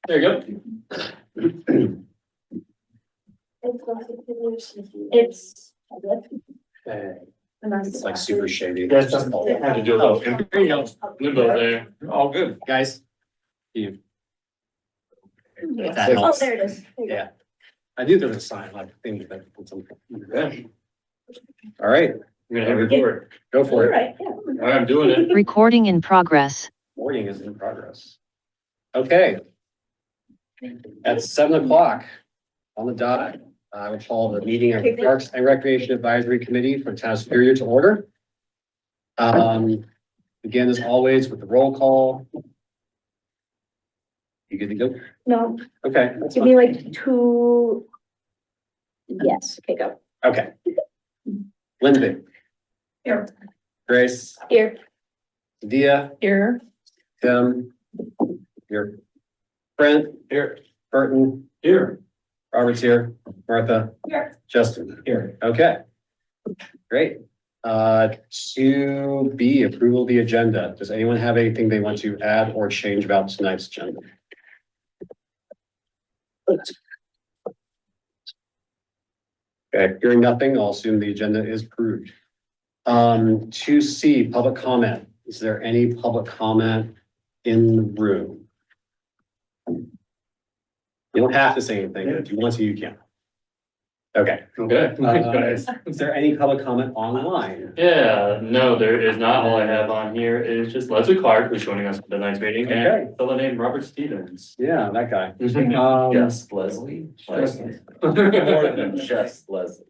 There you go. It's It's like super shady. Guys, just had to do a little limbo there. All good. Guys. You. That Oh, helps. there it is. There you go. Yeah. I knew there was a sign, like things that. All right, We're gonna have record. go All for it. right, yeah. All right, I'm doing it. Recording in progress. Morning is in progress. Okay. At 7 o'clock on the dot, I will call the meeting of the Parks and Recreation Advisory Committee for Town of Superior to order. Begin as always with the roll call. You good to go? No, Okay. That's give fine. me like 2. Yes, okay, go. Okay. Lindsay. Here. Grace. Here. Dia. Here. Tim. Here. Brent. Here. Burton. Here. Robert's here. Martha. Here. Justin. Here. Okay. Great. 2B, approval of the agenda. Does anyone have anything they want to add or change about tonight's agenda? Okay, hearing nothing, I'll assume the agenda is approved. 2C, public comment. Is there any public comment in the room? You don't have to say anything, but if you want to, you can. Okay. Okay. Thanks, guys. Is there any public comment online? Yeah, no, there is not. All I have on here is just Leslie Clark, who's joining us for tonight's meeting, Okay. and a fellow named Robert Stevens. Yeah, that guy. Just Leslie. Just- More than just Leslie.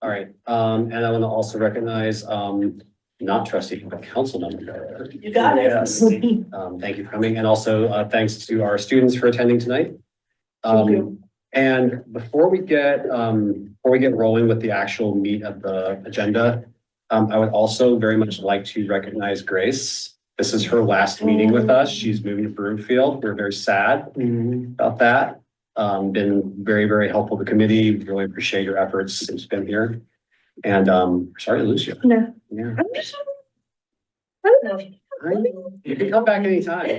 All right, and I want to also recognize, not trustee, but council member. You got it. Yes. Thank you for coming, and also, thanks to our students for attending tonight. Thank you. And before we get rolling with the actual meat of the agenda, I would also very much like to recognize Grace. This is her last meeting with us. She's moving to Broomfield. We're very sad about that. Been very, very helpful to the committee. Really appreciate your efforts since you've been here. And sorry to lose you. No. Yeah. I'm just. I don't know. You can come back anytime.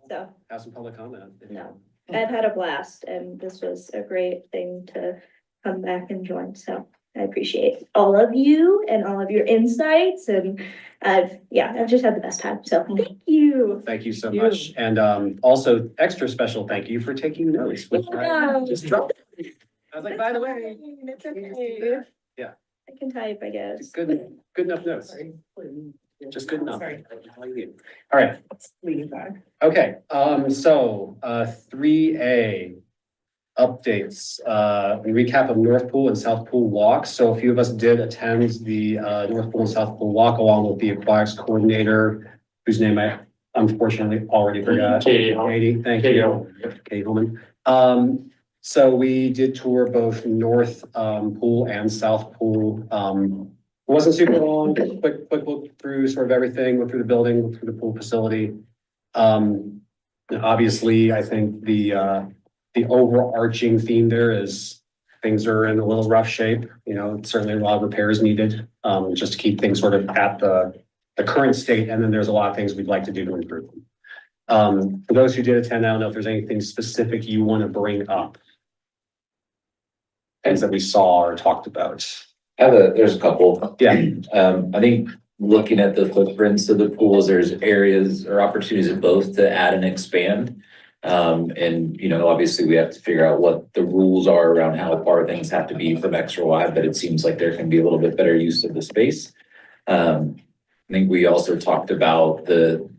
So, Have some public comment. no, I've had a blast and this was a great thing to come back and join. So I appreciate all of you and all of your insights and I've just had the best time. So thank you. Thank you so much. And also extra special thank you for taking notes. Which I just dropped. I was like, by the way. It's okay. Yeah. I can type, I guess. Good enough notes. Just good enough. All right. Okay, so 3A updates, recap of North Pool and South Pool walks. So a few of us did attend the North Pool and South Pool walk along with the aquatics coordinator, whose name I unfortunately already forgot. Katie. Katie, thank Katie you. Holman, yep. Katie Holman. So we did tour both North Pool and South Pool. It wasn't super long, quick look through sort of everything, look through the building, look through the pool facility. Obviously, I think the overarching theme there is things are in a little rough shape. You know, certainly a lot of repairs needed, just to keep things sort of at the current state. And then there's a lot of things we'd like to do to improve them. For those who did attend, I don't know if there's anything specific you want to bring up. Things that we saw or talked about. There's a couple. Yeah. I think looking at the footprints of the pools, there's areas or opportunities of both to add and expand. And, you know, obviously we have to figure out what the rules are around how far things have to be from X or Y, but it seems like there can be a little bit better use of the space. I think we also talked about the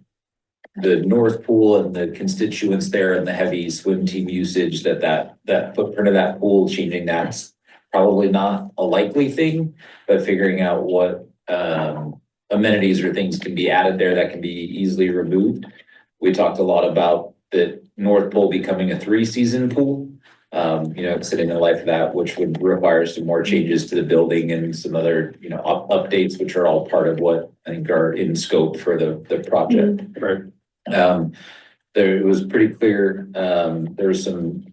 North Pool and the constituents there and the heavy swim team usage that footprint of that pool, changing that's probably not a likely thing, but figuring out what amenities or things can be added there that can be easily removed. We talked a lot about the North Pool becoming a 3-season pool, you know, sitting in the life of that, which would require some more changes to the building and some other, you know, updates, which are all part of what I think are in scope for the project. Right. It was pretty clear, there was some,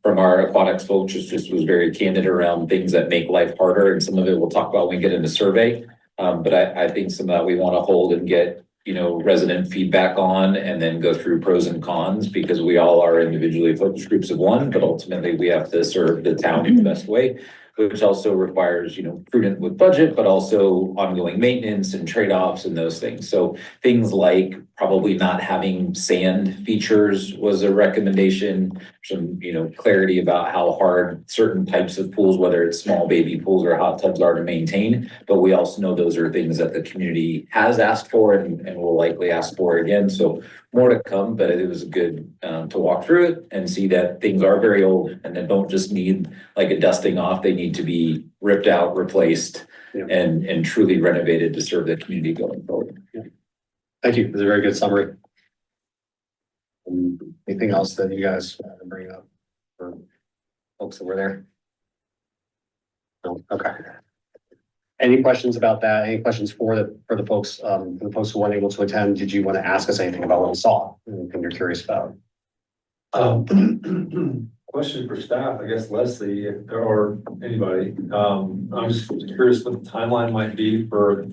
from our aquatics folks, just was very candid around things that make life harder. And some of it we'll talk about when we get into survey. But I think some of that we want to hold and get resident feedback on and then go through pros and cons because we all are individually focused groups of one, but ultimately we have to serve the town in the best way, which also requires, prudent with budget, but also ongoing maintenance and trade-offs and those things. So things like probably not having sand features was a recommendation, some, clarity about how hard certain types of pools, whether it's small baby pools or hot tubs, are to maintain. But we also know those are things that the community has asked for and will likely ask for again. So more to come, but it was good to walk through it and see that things are very old and they don't just need like a dusting off. They need to be ripped out, replaced, Yeah. and truly renovated to serve the community going forward. Thank you. It was a very good summary. Anything else that you guys want to bring up for folks that were there? No, okay. Any questions about that? Any questions for the folks who weren't able to attend? Did you want to ask us anything about what we saw? Anything you're curious about? Question for staff, I guess Leslie, or anybody. I'm just curious what the timeline might be for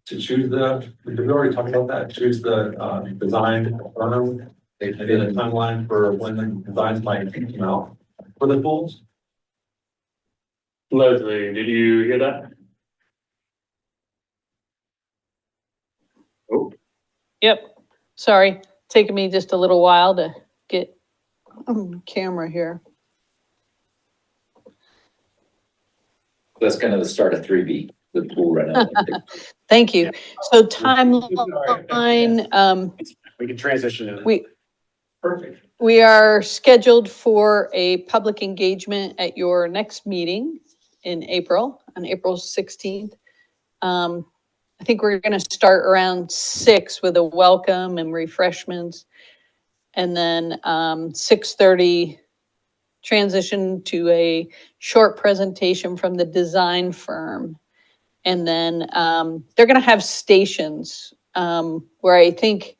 to choose did we already talk about that? Choose the design firm. Maybe the timeline for when the designs might come out for the pools. Leslie, did you hear that? Oh, Yep, sorry, taking me just a little while to get on the camera here. That's kind of the start of 3B, the pool reno. Thank you. So timeline, We can transition in. Perfect. we are scheduled for a public engagement at your next meeting in April, on April 16th. I think we're gonna start around 6 with a welcome and refreshments. And then 6:30, transition to a short presentation from the design firm. And then they're gonna have stations where I think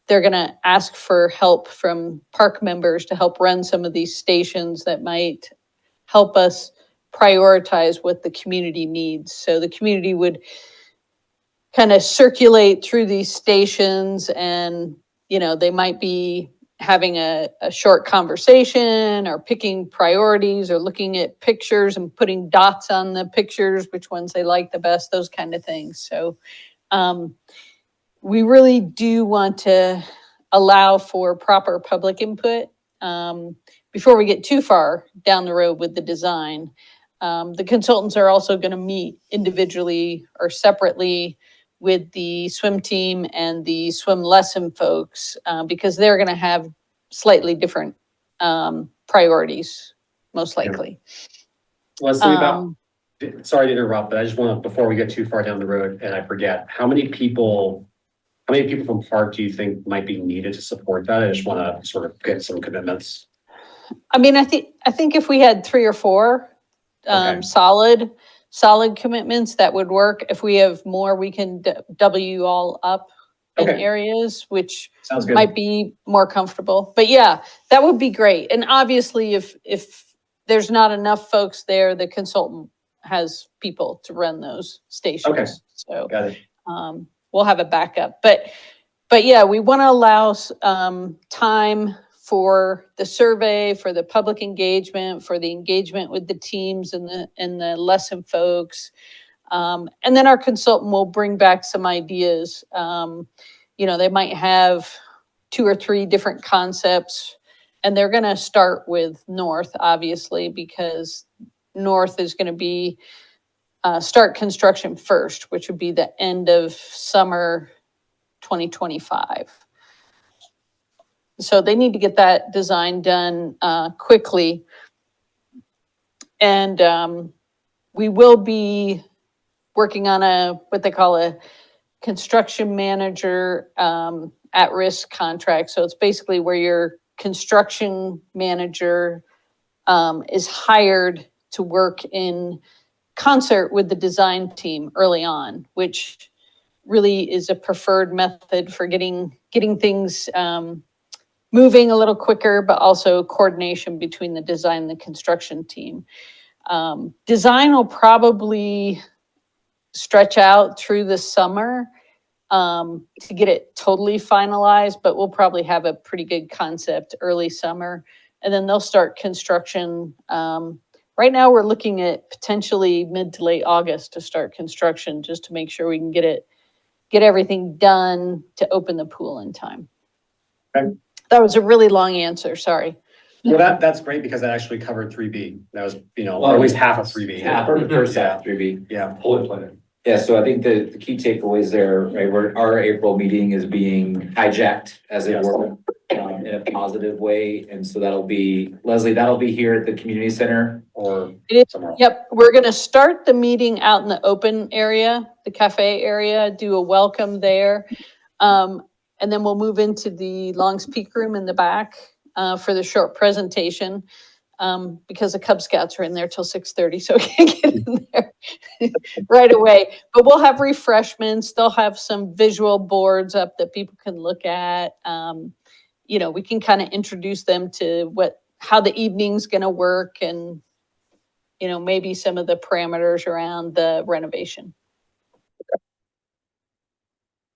they're gonna ask for help from PARC members to help run some of these stations that might help us prioritize what the community needs. So the community would kind of circulate through these stations and, they might be having a short conversation or picking priorities or looking at pictures and putting dots on the pictures, which ones they like the best, those kind of things. So we really do want to allow for proper public input before we get too far down the road with the design. The consultants are also going to meet individually or separately with the swim team and the swim lesson folks because they're going to have slightly different priorities, most likely. Leslie, sorry to interrupt, but I just want to, before we get too far down the road and I forget, how many people from PARC do you think might be needed to support that? I just want to sort of get some commitments. I mean, I think if we had 3 or 4 Okay. solid commitments, that would work. If we have more, we can double you all up in Okay. areas, which Sounds good. might be more comfortable. But yeah, that would be great. And obviously, if there's not enough folks there, the consultant has people to run those stations. Okay. So Got it. we'll have a backup. But yeah, we want to allow time for the survey, for the public engagement, for the engagement with the teams and the lesson folks. And then our consultant will bring back some ideas. They might have 2 or 3 different concepts, and they're going to start with North, obviously, because North is going to be start construction first, which would be the end of summer 2025. So they need to get that design done quickly. And we will be working on what they call a construction manager at-risk contract. So it's basically where your construction manager is hired to work in concert with the design team early on, which really is a preferred method for getting things moving a little quicker, but also coordination between the design and the construction team. Design will probably stretch out through the summer. to get it totally finalized, but we'll probably have a pretty good concept early summer. And then they'll start construction. Right now, we're looking at potentially mid to late August to start construction, just to make sure we can get everything done to open the pool in time. Okay. That was a really long answer, sorry. Well, that's great because that actually covered 3B. That was, or Well, at least half of 3B. Half or the first half, 3B. Yeah. Pull it plan. Yeah, so I think the key takeaways there, right, our April meeting is being hijacked as it Yes. were, in a positive way. And so that'll be, Leslie, that'll be here at the community center or It is- somewhere else. Yep, we're gonna start the meeting out in the open area, the cafe area, do a welcome there. And then we'll move into the Long's Peak room in the back, for the short presentation. Because the Cub Scouts are in there till 6:30, so we can't get in there right away. But we'll have refreshments. They'll have some visual boards up that people can look at. We can kind of introduce them to how the evening's gonna work and, maybe some of the parameters around the renovation.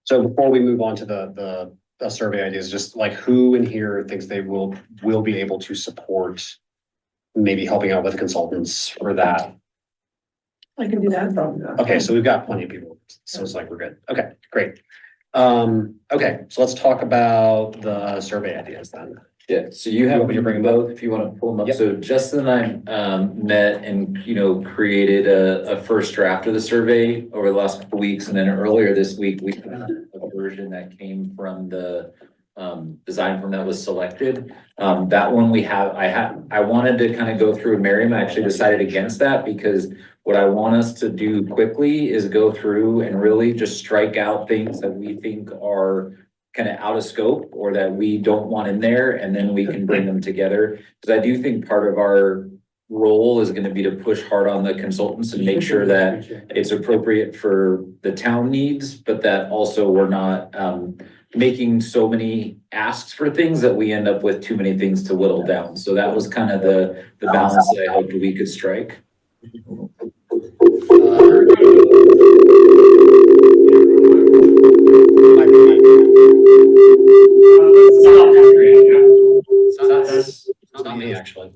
So before we move on to the survey ideas, just like who in here thinks they will be able to support maybe helping out with consultants for that? I can do that. Okay, so we've got plenty of people, so it's like we're good. Okay, great. Okay, so let's talk about the survey ideas then. Yeah, so you have, want me to bring them both, if you want to pull them up. Yep. So Justin and I met and, created a first draft of the survey over the last couple weeks. And then earlier this week, we had a version that came from the design firm that was selected. That one I wanted to kind of go through Miriam. I actually decided against that because what I want us to do quickly is go through and really just strike out things that we think are kind of out of scope or that we don't want in there, and then we can bring them together. Because I do think part of our role is going to be to push hard on the consultants and make sure that it's appropriate for the town needs, but that also we're not making so many asks for things that we end up with too many things to whittle down. So that was kind of the balance that I hoped we could strike. It's not me, actually.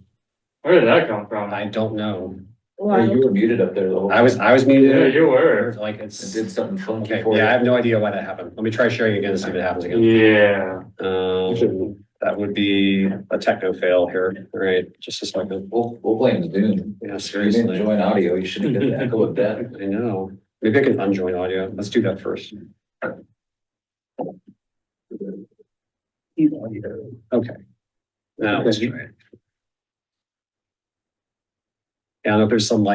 Where did that come from? I don't know. Hey, you were muted up there the whole. I was Yeah, muted. you were. Like It it's, did something funky okay, for yeah, I you. have no idea why that happened. Let me try sharing again and see if it happens again. Yeah. That would be a techno fail here. All right, just a second. We'll blame Zoom. Yeah, You didn't seriously. join audio, you should have get the echo of that. I know. Maybe I can unjoin audio. Let's do that first. Okay. Now let's try it. Yeah, I don't know if there's some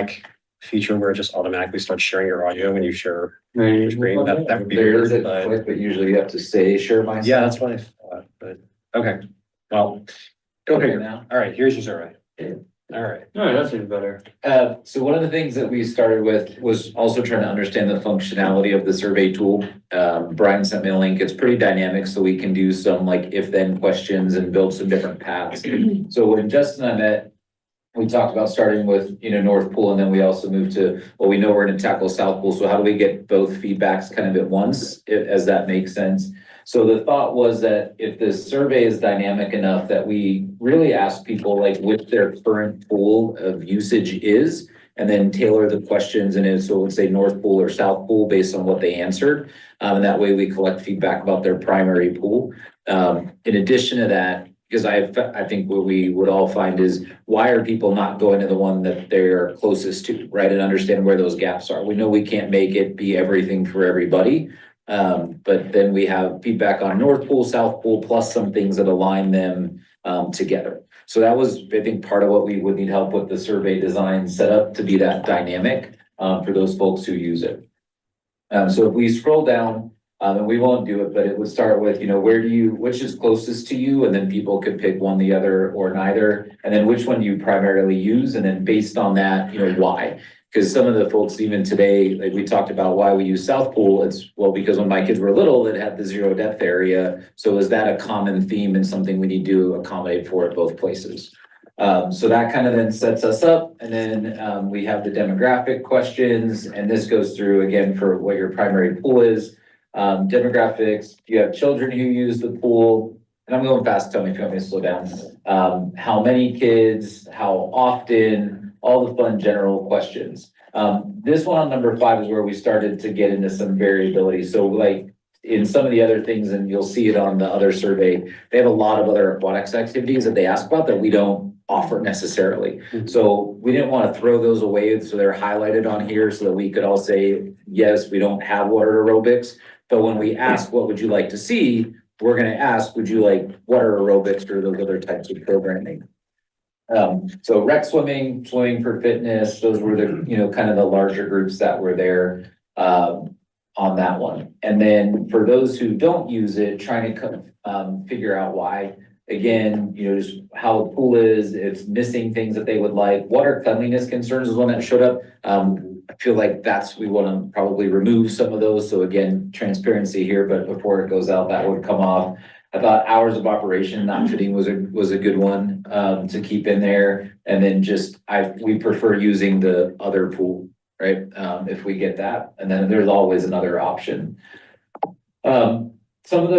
feature where it just automatically starts sharing your audio when you share your screen. That would be There is weird, a but click, but usually you have to say share my. yeah, that's what I thought, but okay. Well, go Okay figure. now. All right, here's your survey. Yeah. All right. No, that seems better. So one of the things that we started with was also trying to understand the functionality of the survey tool. Brian sent me a link. It's pretty dynamic, so we can do some if-then questions and build some different paths. So when Justin and I met, we talked about starting with, North Pool, and then we also moved to, well, we know we're gonna tackle South Pool, so how do we get both feedbacks kind of at once, as that makes sense? So the thought was that if this survey is dynamic enough that we really ask people which their current pool of usage is, and then tailor the questions so it would say North Pool or South Pool based on what they answered. And that way we collect feedback about their primary pool. In addition to that, because I think what we would all find is why are people not going to the one that they're closest to, right? And understand where those gaps are. We know we can't make it be everything for everybody. But then we have feedback on North Pool, South Pool, plus some things that align them together. So that was, I think, part of what we would need help with the survey design set up to be that dynamic for those folks who use it. So if we scroll down, and we won't do it, but it would start with, which is closest to you? And then people could pick one, the other, or neither. And then which one do you primarily use? And then based on that, why? Because some of the folks even today, we talked about why we use South Pool. It's because when my kids were little, it had the zero depth area. So is that a common theme and something we need to accommodate for at both places? So that kind of then sets us up. And then we have the demographic questions. And this goes through again for what your primary pool is. demographics, do you have children who use the pool? And I'm going fast, tell me if you want me to slow down. How many kids, how often, all the fun general questions. This one on number 5 is where we started to get into some variability. So like in some of the other things, and you'll see it on the other survey, they have a lot of other aquatics activities that they ask about that we don't offer necessarily. So we didn't want to throw those away, so they're highlighted on here so that we could all say, yes, we don't have water aerobics. But when we ask, what would you like to see? We're gonna ask, would you like water aerobics or those other types of programming? So rec swimming, swimming for fitness, those were the, kind of the larger groups that were there, on that one. And then for those who don't use it, trying to figure out why. Again, just how the pool is, it's missing things that they would like. Water cleanliness concerns is one that showed up. I feel like we want to probably remove some of those. So again, transparency here, but before it goes out, that would come off. I thought hours of operation not fitting was a good one to keep in there. And then we prefer using the other pool, right? If we get that, and then there's always another option. Some of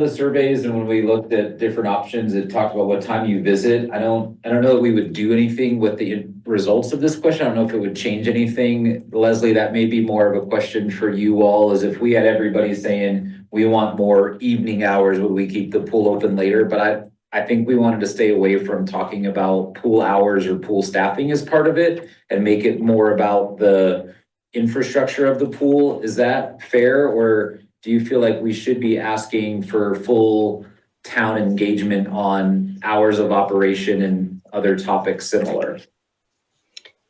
the surveys, and when we looked at different options, it talked about what time you visit. I don't know that we would do anything with the results of this question. I don't know if it would change anything. Leslie, that may be more of a question for you all, is if we had everybody saying we want more evening hours, would we keep the pool open later? But I think we wanted to stay away from talking about pool hours or pool staffing as part of it and make it more about the infrastructure of the pool. Is that fair? Or do you feel like we should be asking for full town engagement on hours of operation and other topics similar?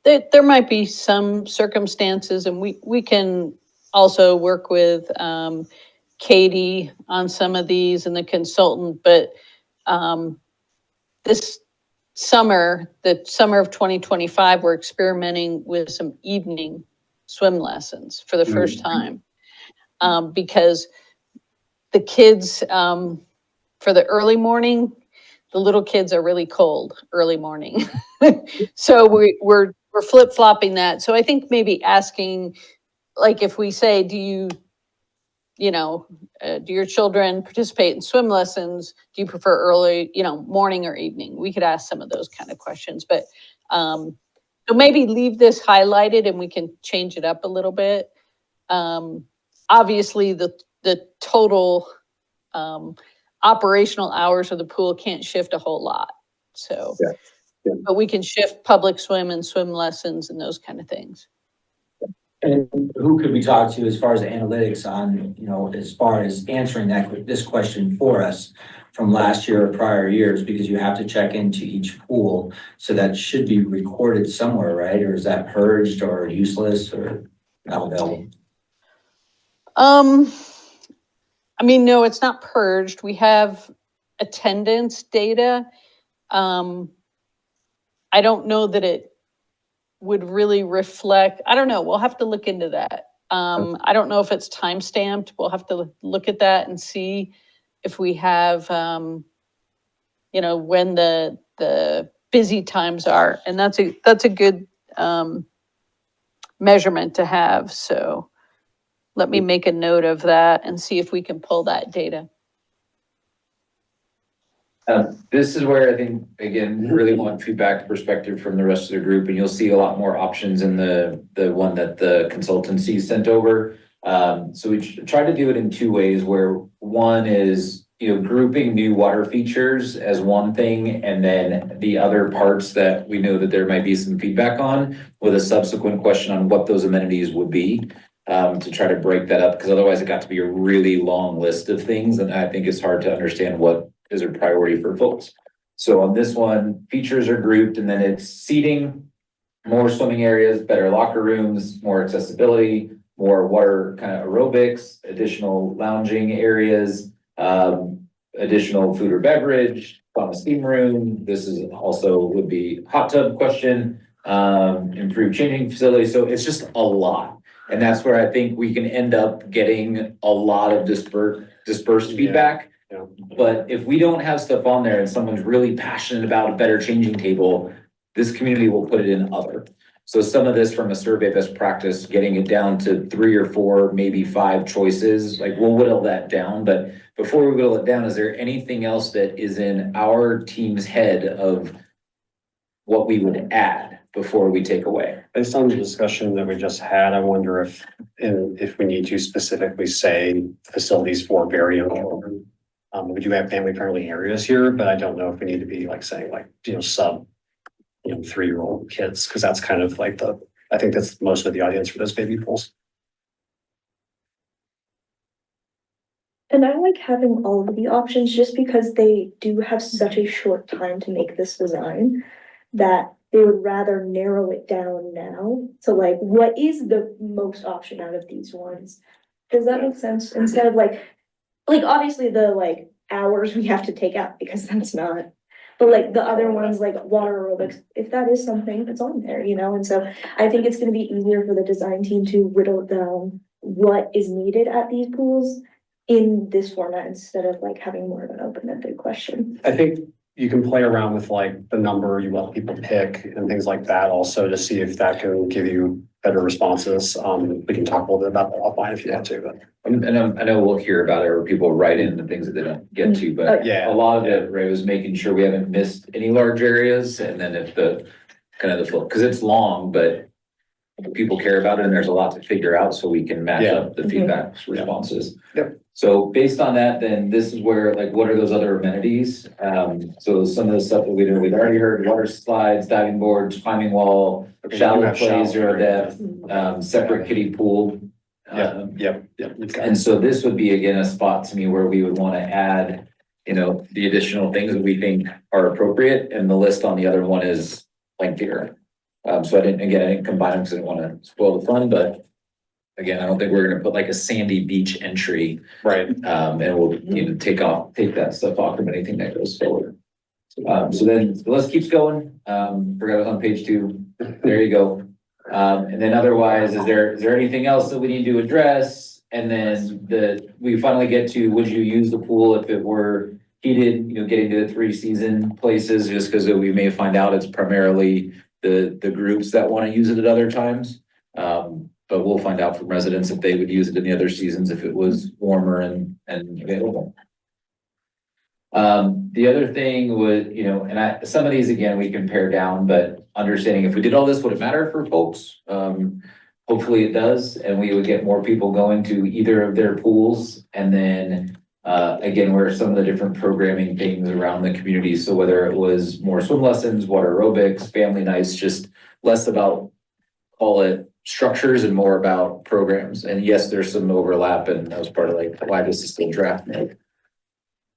There might be some circumstances, and we can also work with Katie on some of these and the consultant, but this summer, the summer of 2025, we're experimenting with some evening swim lessons for the first time. Because the kids, for the early morning, the little kids are really cold early morning. So we're flip-flopping that. So I think maybe asking, like if we say, do your children participate in swim lessons? Do you prefer early, morning or evening? We could ask some of those kind of questions, but so maybe leave this highlighted and we can change it up a little bit. Obviously, the total operational hours of the pool can't shift a whole lot. So, but we can shift public swim and swim lessons and those kind of things. And who could we talk to as far as analytics on, as far as answering this question for us from last year or prior years, because you have to check into each pool. So that should be recorded somewhere, right? Or is that purged or useless or not available? No, it's not purged. We have attendance data. I don't know that it would really reflect, I don't know, we'll have to look into that. I don't know if it's time stamped. We'll have to look at that and see if we have, when the busy times are, and that's a good measurement to have. So let me make a note of that and see if we can pull that data. This is where I think, again, really want feedback perspective from the rest of the group, and you'll see a lot more options in the one that the consultancy sent over. So we try to do it in 2 ways, where one is, grouping new water features as one thing, and then the other parts that we know that there might be some feedback on with a subsequent question on what those amenities would be, to try to break that up, because otherwise it got to be a really long list of things, and I think it's hard to understand what is a priority for folks. So on this one, features are grouped, and then it's seating, more swimming areas, better locker rooms, more accessibility, more water kind of aerobics, additional lounging areas, additional food or beverage, on a steam room. This is also would be hot tub question, improved changing facility. So it's just a lot. And that's where I think we can end up getting a lot of dispersed feedback. Yeah. But if we don't have stuff on there and someone's really passionate about a better changing table, this community will put it in other. So some of this from a survey best practice, getting it down to 3 or 4, maybe 5 choices, like we'll whittle that down. But before we whittle it down, is there anything else that is in our team's head of what we would add before we take away? Based on the discussion that we just had, I wonder if we need to specifically say facilities for very young children. We do have family-friendly areas here, but I don't know if we need to be like saying like, sub 3-year-old kids, because that's kind of like I think that's most of the audience for those baby pools. And I like having all of the options just because they do have such a short time to make this design that they would rather narrow it down now. So like, what is the most option out of these ones? Does that make sense? Instead of like obviously the hours we have to take out because that's not. But like the other ones like water aerobics, if that is something that's on there, and so I think it's gonna be easier for the design team to whittle down what is needed at these pools in this format instead of like having more of an open-ended question. I think you can play around with like the number you let people pick and things like that also to see if that can give you better responses. We can talk a little bit about that offline if you want to, but. And I know we'll hear about it, or people write in the things that they don't get to, but Yeah. a lot of it, Ray, was making sure we haven't missed any large areas, and then if the full, because it's long, but people care about it, and there's a lot to figure out, so we can match up the feedback responses. Yep. So based on that, then this is where, like, what are those other amenities? So some of the stuff that we've already heard, water slides, diving boards, climbing wall, shallow play, 0 depth, separate kiddie pool. Yep. And so this would be, again, a spot to me where we would want to add, the additional things that we think are appropriate, and the list on the other one is lengthier. So I didn't combine them because I didn't want to spoil the fun, but again, I don't think we're gonna put like a sandy beach entry. Right. And we'll, take that stuff off from anything that goes forward. So then the list keeps going. Forgot it was on page 2. There you go. And then otherwise, is there anything else that we need to address? And then we finally get to, would you use the pool if it were heated, getting to the 3 season places, just because we may find out it's primarily the groups that want to use it at other times. But we'll find out from residents if they would use it in the other seasons if it was warmer and available. The other thing was, some of these, again, we can pare down, but understanding if we did all this, would it matter for folks? Hopefully it does, and we would get more people going to either of their pools. And then, again, where some of the different programming things around the community. So whether it was more swim lessons, water aerobics, family nights, just less about, call it, structures and more about programs. And yes, there's some overlap, and that was part of like why this is still draft mode.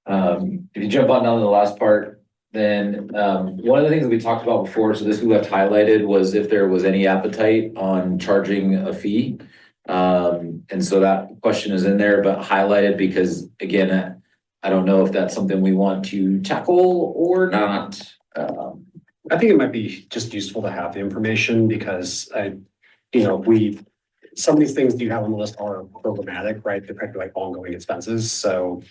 If you jump on down to the last part, then one of the things that we talked about before, so this we left highlighted, was if there was any appetite on charging a fee. And so that question is in there, but highlighted because, again, I don't know if that's something we want to tackle or not. I think it might be just useful to have the information because some of these things you have on the list are programmatic, right? They're probably like ongoing expenses. So,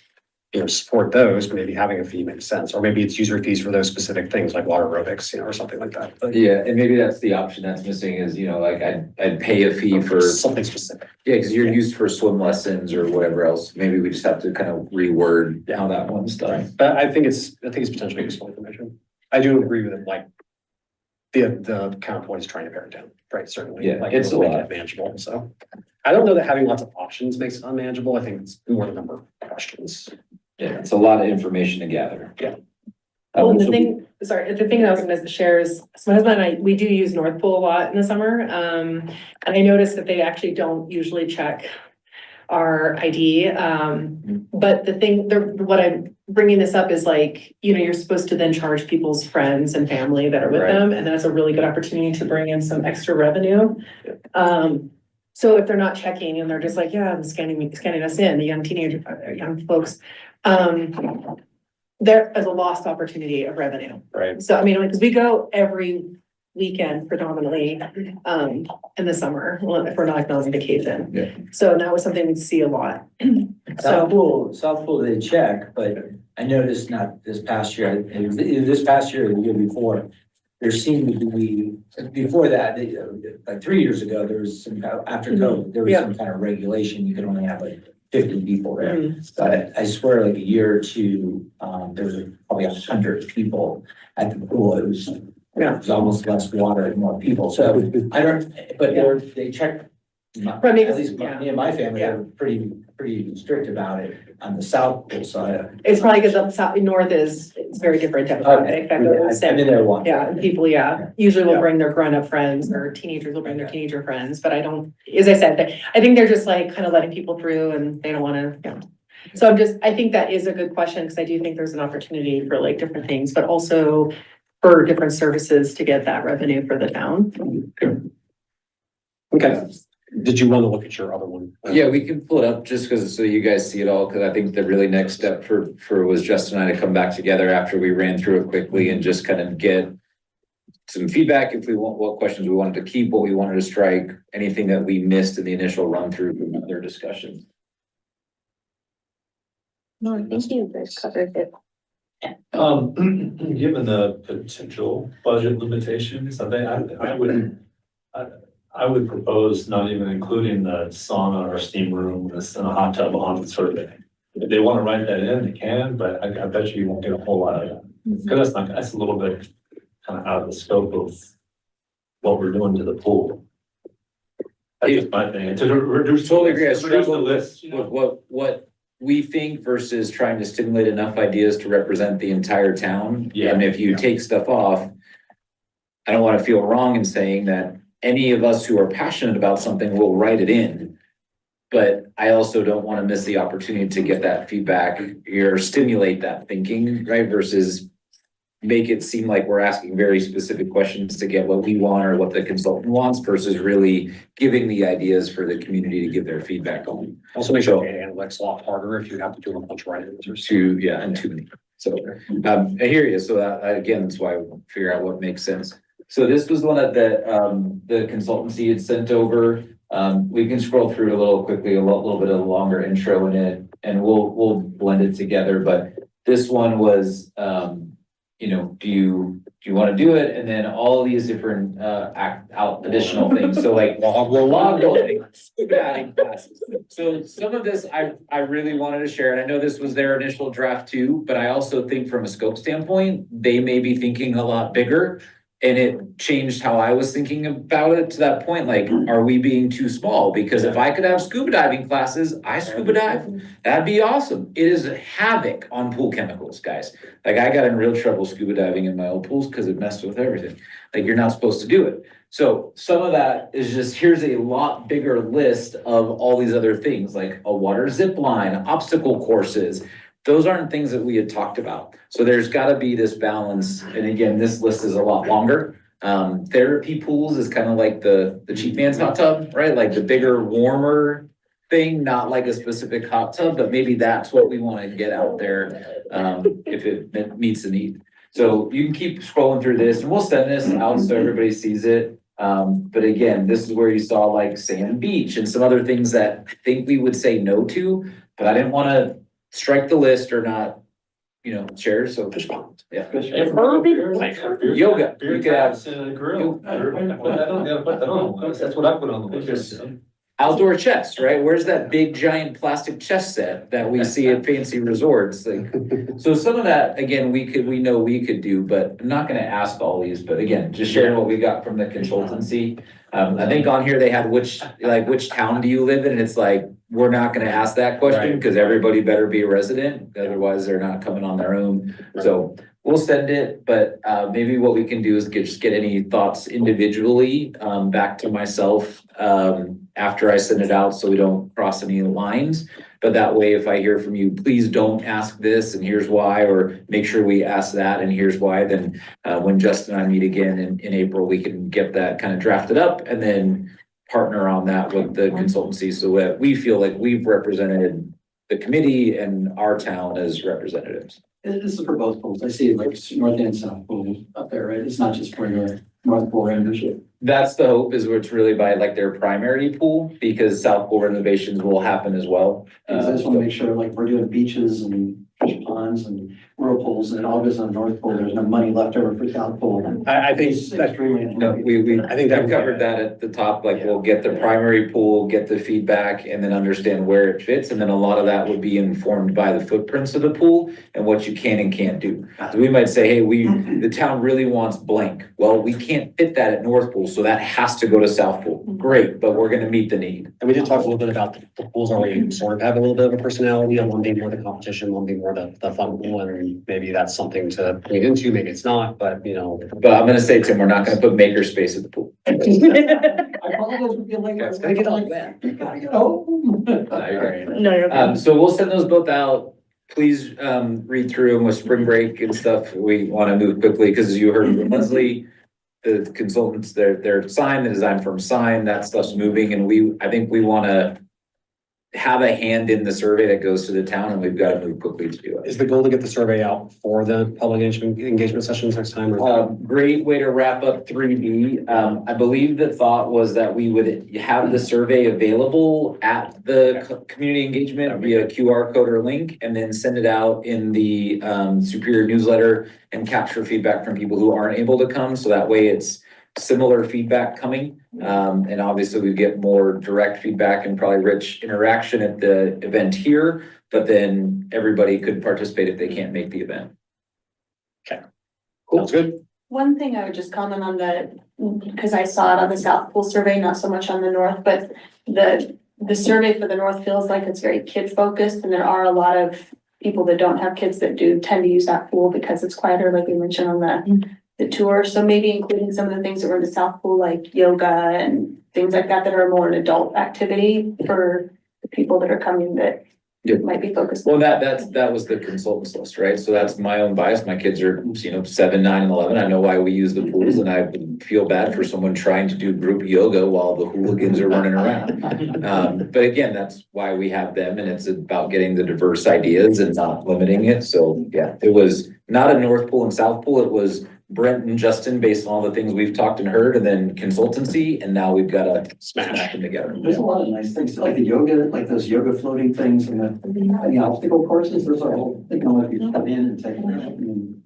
support those, maybe having a fee makes sense, or maybe it's user fees for those specific things like water aerobics, or something like that. But yeah, and maybe that's the option that's missing is, like I'd pay a fee for something specific. Yeah, because you're used for swim lessons or whatever else. Maybe we just have to kind of reword how that one's done. But I think it's potentially useful information. I do agree with it, like the counterpoint is trying to pare it down, right? Certainly. Yeah, like it's a make lot. it manageable. So I don't know that having lots of options makes it unmanageable. I think it's more the number of questions. Yeah, it's a lot of information to gather. Yeah. Well, and the So- thing that I was gonna share is, so my husband and I, we do use North Pool a lot in the summer. And I noticed that they actually don't usually check our ID. But what I'm bringing this up is like, you're supposed to then charge people's friends and family that are with Right. them. And that's a really good opportunity to bring in some extra revenue. So if they're not checking and they're just like, yeah, I'm scanning us in, the young folks, there is a lost opportunity of revenue. Right. So I mean, because we go every weekend predominantly, in the summer, well, if we're not on vacation. Yeah. So that was something we'd see a lot. South Pool, they check, but I noticed not this past year, it was this past year or the year before, there seemed to be, before that, like 3 years ago, there was some, after COVID, there was some kind of regulation, you could only have like 50 people there. But I swear, like a year or two, there was probably 100 people at the pool. It was almost less water and more people. So I don't, but they checked. But maybe- At least me and my family are pretty strict about it on the south pool side. It's probably because the south, north is, it's very different demographic. That goes- I've been there once. Yeah, and people, usually will bring their grown-up friends, or teenagers will bring their teenager friends, but I don't, as I said, I think they're just like kind of letting people through and they don't wanna, So I think that is a good question, because I do think there's an opportunity for like different things, but also for different services to get that revenue for the town. Okay. Did you want to look at your other one? Yeah, we can pull it up just because, so you guys see it all, because I think the really next step for was Justin and I to come back together after we ran through it quickly and just kind of get some feedback if we want, what questions we wanted to keep, what we wanted to strike, anything that we missed in the initial run through from other discussions. No, I think you guys covered it. Given the potential budget limitations, I would propose not even including the sauna or steam room and a hot tub on sort of thing. If they want to write that in, they can, but I bet you won't get a whole lot of that. Because that's a little bit kind of out of the scope of what we're doing to the pool. That's just my thing. To reduce. Totally agree. I reduce the struggle list, with what we think versus trying to stimulate enough ideas to represent the entire town. Yeah. And if you take stuff off, I don't want to feel wrong in saying that any of us who are passionate about something will write it in. But I also don't want to miss the opportunity to get that feedback or stimulate that thinking, right? Versus make it seem like we're asking very specific questions to get what we want or what the consultant wants versus really giving the ideas for the community to give their feedback on. Also make sure data analytics a lot harder if you have to do a bunch of write-ins or Too many. So, I hear you. So that, again, that's why we figure out what makes sense. So this was one that the consultancy had sent over. We can scroll through a little quickly, a little bit of a longer intro in it, and we'll blend it together. But this one was, do you want to do it? And then all of these different additional things. So like log rolling, adding classes. So some of this I really wanted to share, and I know this was their initial draft too, but I also think from a scope standpoint, they may be thinking a lot bigger. And it changed how I was thinking about it to that point, like, are we being too small? Because if I could have scuba diving classes, I scuba dive, that'd be awesome. It is a havoc on pool chemicals, guys. Like I got in real trouble scuba diving in my old pools because it messed with everything. Like you're not supposed to do it. So some of that is just, here's a lot bigger list of all these other things, like a water zip line, obstacle courses. Those aren't things that we had talked about. So there's gotta be this balance. And again, this list is a lot longer. Therapy pools is kind of like the cheap man's hot tub, right? Like the bigger, warmer thing, not like a specific hot tub, but maybe that's what we want to get out there, if it meets the need. So you can keep scrolling through this and we'll send this out so everybody sees it. But again, this is where you saw like Sand Beach and some other things that I think we would say no to, but I didn't want to strike the list or not, share, so. Yeah. Yoga. Beer You could have taps and a grill. That's what I put on the list. outdoor chest, right? Where's that big giant plastic chest set that we see at fancy resorts? Like, so some of that, again, we know we could do, but I'm not gonna ask all these, but again, just sharing what we got from the consultancy. I think on here they had which town do you live in? And it's like, we're not gonna ask that question because everybody better be a resident, otherwise they're not coming on their own. So we'll send it, but maybe what we can do is just get any thoughts individually back to myself after I send it out so we don't cross any lines. But that way, if I hear from you, please don't ask this and here's why, or make sure we ask that and here's why. Then when Justin and I meet again in April, we can get that kind of drafted up and then partner on that with the consultancy so that we feel like we've represented the committee and our town as representatives. This is for both pools. I see like north and south pool up there, right? It's not just for your north pool membership. That's the hope, is where it's really by like their primary pool, because South Pool renovations will happen as well. I just want to make sure like we're doing beaches and fish ponds ponds and whirlpools, and it all goes on the North Pole. There's no money left over for South Pole. I think It's that, extremely. No, we, I think that I've covered that at the top, like we'll get the primary pool, get the feedback and then understand where it fits. And then a lot of that would be informed by the footprints of the pool and what you can and can't do. So we might say, hey, the town really wants blank. Well, we can't fit that at North Pool, so that has to go to South Pool. Great, but we're gonna meet the need. and we did talk a little bit about the pools already sort of have a little bit of a personality, and one being more the competition, one being more the fun pool, and maybe that's something to lean into, maybe it's not, but you know. But I'm gonna say, Tim, we're not gonna put maker space at the pool. I apologize for feeling like. It's gonna get all wet. You gotta get home. No, you're okay. So we'll send those both out. Please, read through them with spring break and stuff. We wanna move quickly, because as you heard from Leslie, the consultants, they're signed, the design firm signed, that stuff's moving, and I think we wanna have a hand in the survey that goes to the town, and we've got to move quickly to do it. Is the goal to get the survey out for the public engagement sessions next time? Or? Great way to wrap up 3B. I believe the thought was that we would have the survey available at the community engagement via QR code or link, and then send it out in the Superior newsletter and capture feedback from people who aren't able to come. So that way it's similar feedback coming. And obviously we get more direct feedback and probably rich interaction at the event here, but then everybody could participate if they can't make the event. Sounds good. One thing I would just comment on because I saw it on the South Pool survey, not so much on the North, but the survey for the North feels like it's very kid focused, and there are a lot of people that don't have kids that do tend to use that pool because it's quieter, like we mentioned on the tour. So maybe including some of the things that were in the South Pool, like yoga and things like that are more an adult activity for the people that are coming that Yeah. might be focused. Well, that was the consultants list, right? So that's my own bias. My kids are, 7, 9, and 11. I know why we use the pools, and I would feel bad for someone trying to do group yoga while the hooligans are running around. But again, that's why we have them, and it's about getting the diverse ideas and not limiting it. So yeah, it was not a North Pool and South Pool. It was Brent and Justin based on all the things we've talked and heard, and then consultancy, and now we've got to smash them together. There's a lot of nice things, like the yoga, like those yoga floating things and the obstacle courses, those are all, they can let you come in and take them.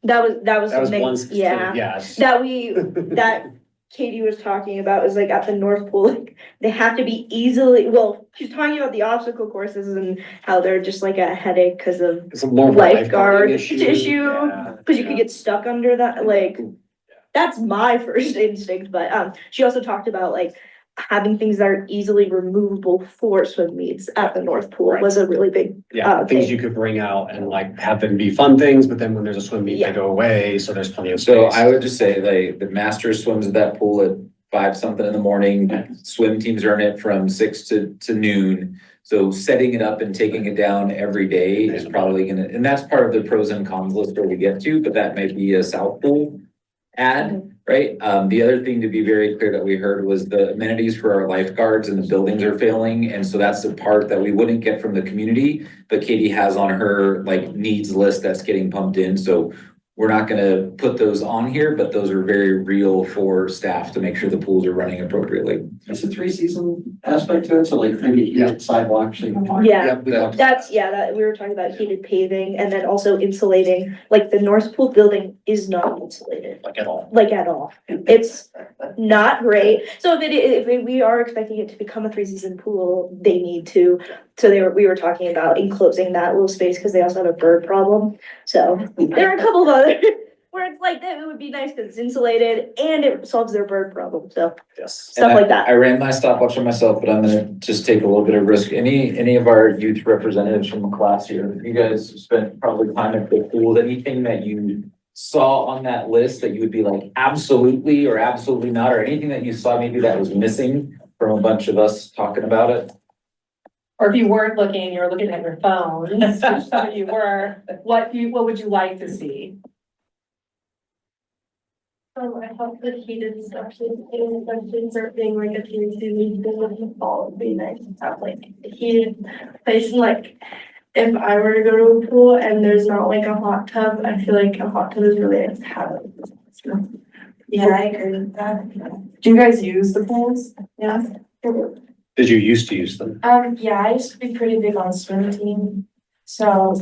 That was That was something, one. yeah, Yes. that Katie was talking about is like at the North Pool, like they have to be she's talking about the obstacle courses and how they're just like a headache because of It's more of a lifeguard lifeguarding issue, Yeah. because you could get stuck under that, like, that's my first instinct, but, she also talked about like having things that are easily removable for swim meets at the North Pool was a really big, Yeah, things thing. you could bring out and like have them be fun things, but then when there's a swim meet, Yeah. they go away, so there's plenty of So space. I would just say like the Masters swims at that pool at 5 something in the morning. Swim teams are in it from 6 to noon. So setting it up and taking it down every day is probably and that's part of the pros and cons list where we get to, but that may be a South Pool ad, right? The other thing to be very clear that we heard was the amenities for our lifeguards and the buildings are failing. And so that's the part that we wouldn't get from the community, but Katie has on her like needs list that's getting pumped in. So we're not gonna put those on here, but those are very real for staff to make sure the pools are running appropriately. It's a 3-season aspect to it, so like maybe heated sidewalks. Yeah, that, we were talking about heated paving and then also insulating, like the North Pool building is not insulated, Like at all. like at all. It's not great. So if we are expecting it to become a 3-season pool, they need to, we were talking about enclosing that little space because they also have a bird problem. So there are a couple of other where it's like that, it would be nice because it's insulated and it solves their bird problem. So Yes. stuff like that. I ran my stopwatch on myself, but I'm gonna just take a little bit of risk. Any of our youth representatives from the class here, you guys spent probably time at the pools, anything that you saw on that list that you would be like, absolutely or absolutely not, or anything that you saw maybe that was missing from a bunch of us talking about it? Or if you weren't looking, you were looking at your phone, which some of you were, what would you like to see? I hope the heated sections are being like a community in the fall would be nice to have like a heated place. And like if I were to go to a pool and there's not like a hot tub, I feel like a hot tub is really nice to have. Yeah, I agree with that. Do you guys use the pools? Yeah. Did you used to use them? Yeah, I used to be pretty big on swim team. So,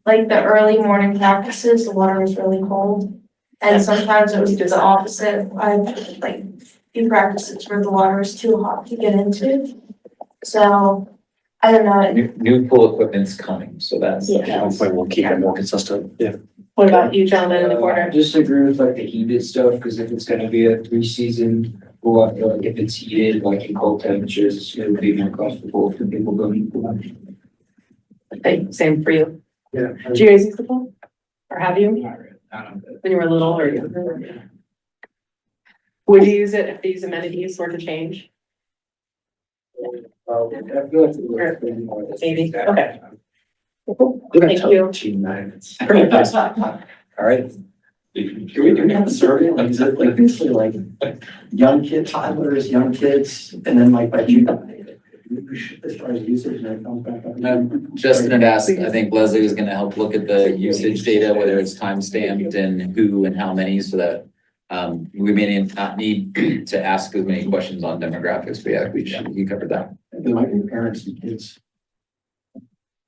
like the early morning practices, the water was really cold. And sometimes it was just the opposite. I've like few practices where the water is too hot to get into. So, I don't know, New pool equipment's coming, so that's. Yeah. Hopefully we'll keep it more consistent. Yeah. What about you, gentlemen in the I corner? disagree with like the heated stuff, because if it's gonna be a three-season pool, I feel like if it's heated, like in cold temperatures, it's gonna be more comfortable for people going to the pool. Okay, same for you. Yeah. Do you guys use the pool? Or have you? When you were little or younger? Would you use it if these amenities were to change? I feel like it's been more- Maybe, okay. Thank you. 15 minutes. All right. Can we have a survey, like, is it like basically like young kids, toddlers, young kids, and then like by June? As far as usage, and it comes back up. Justin had asked, I think Leslie was gonna help look at the usage data, whether it's time stamped and who and how many, so that we may not need to ask as many questions on demographics, but yeah, we covered that. It might be parents and kids.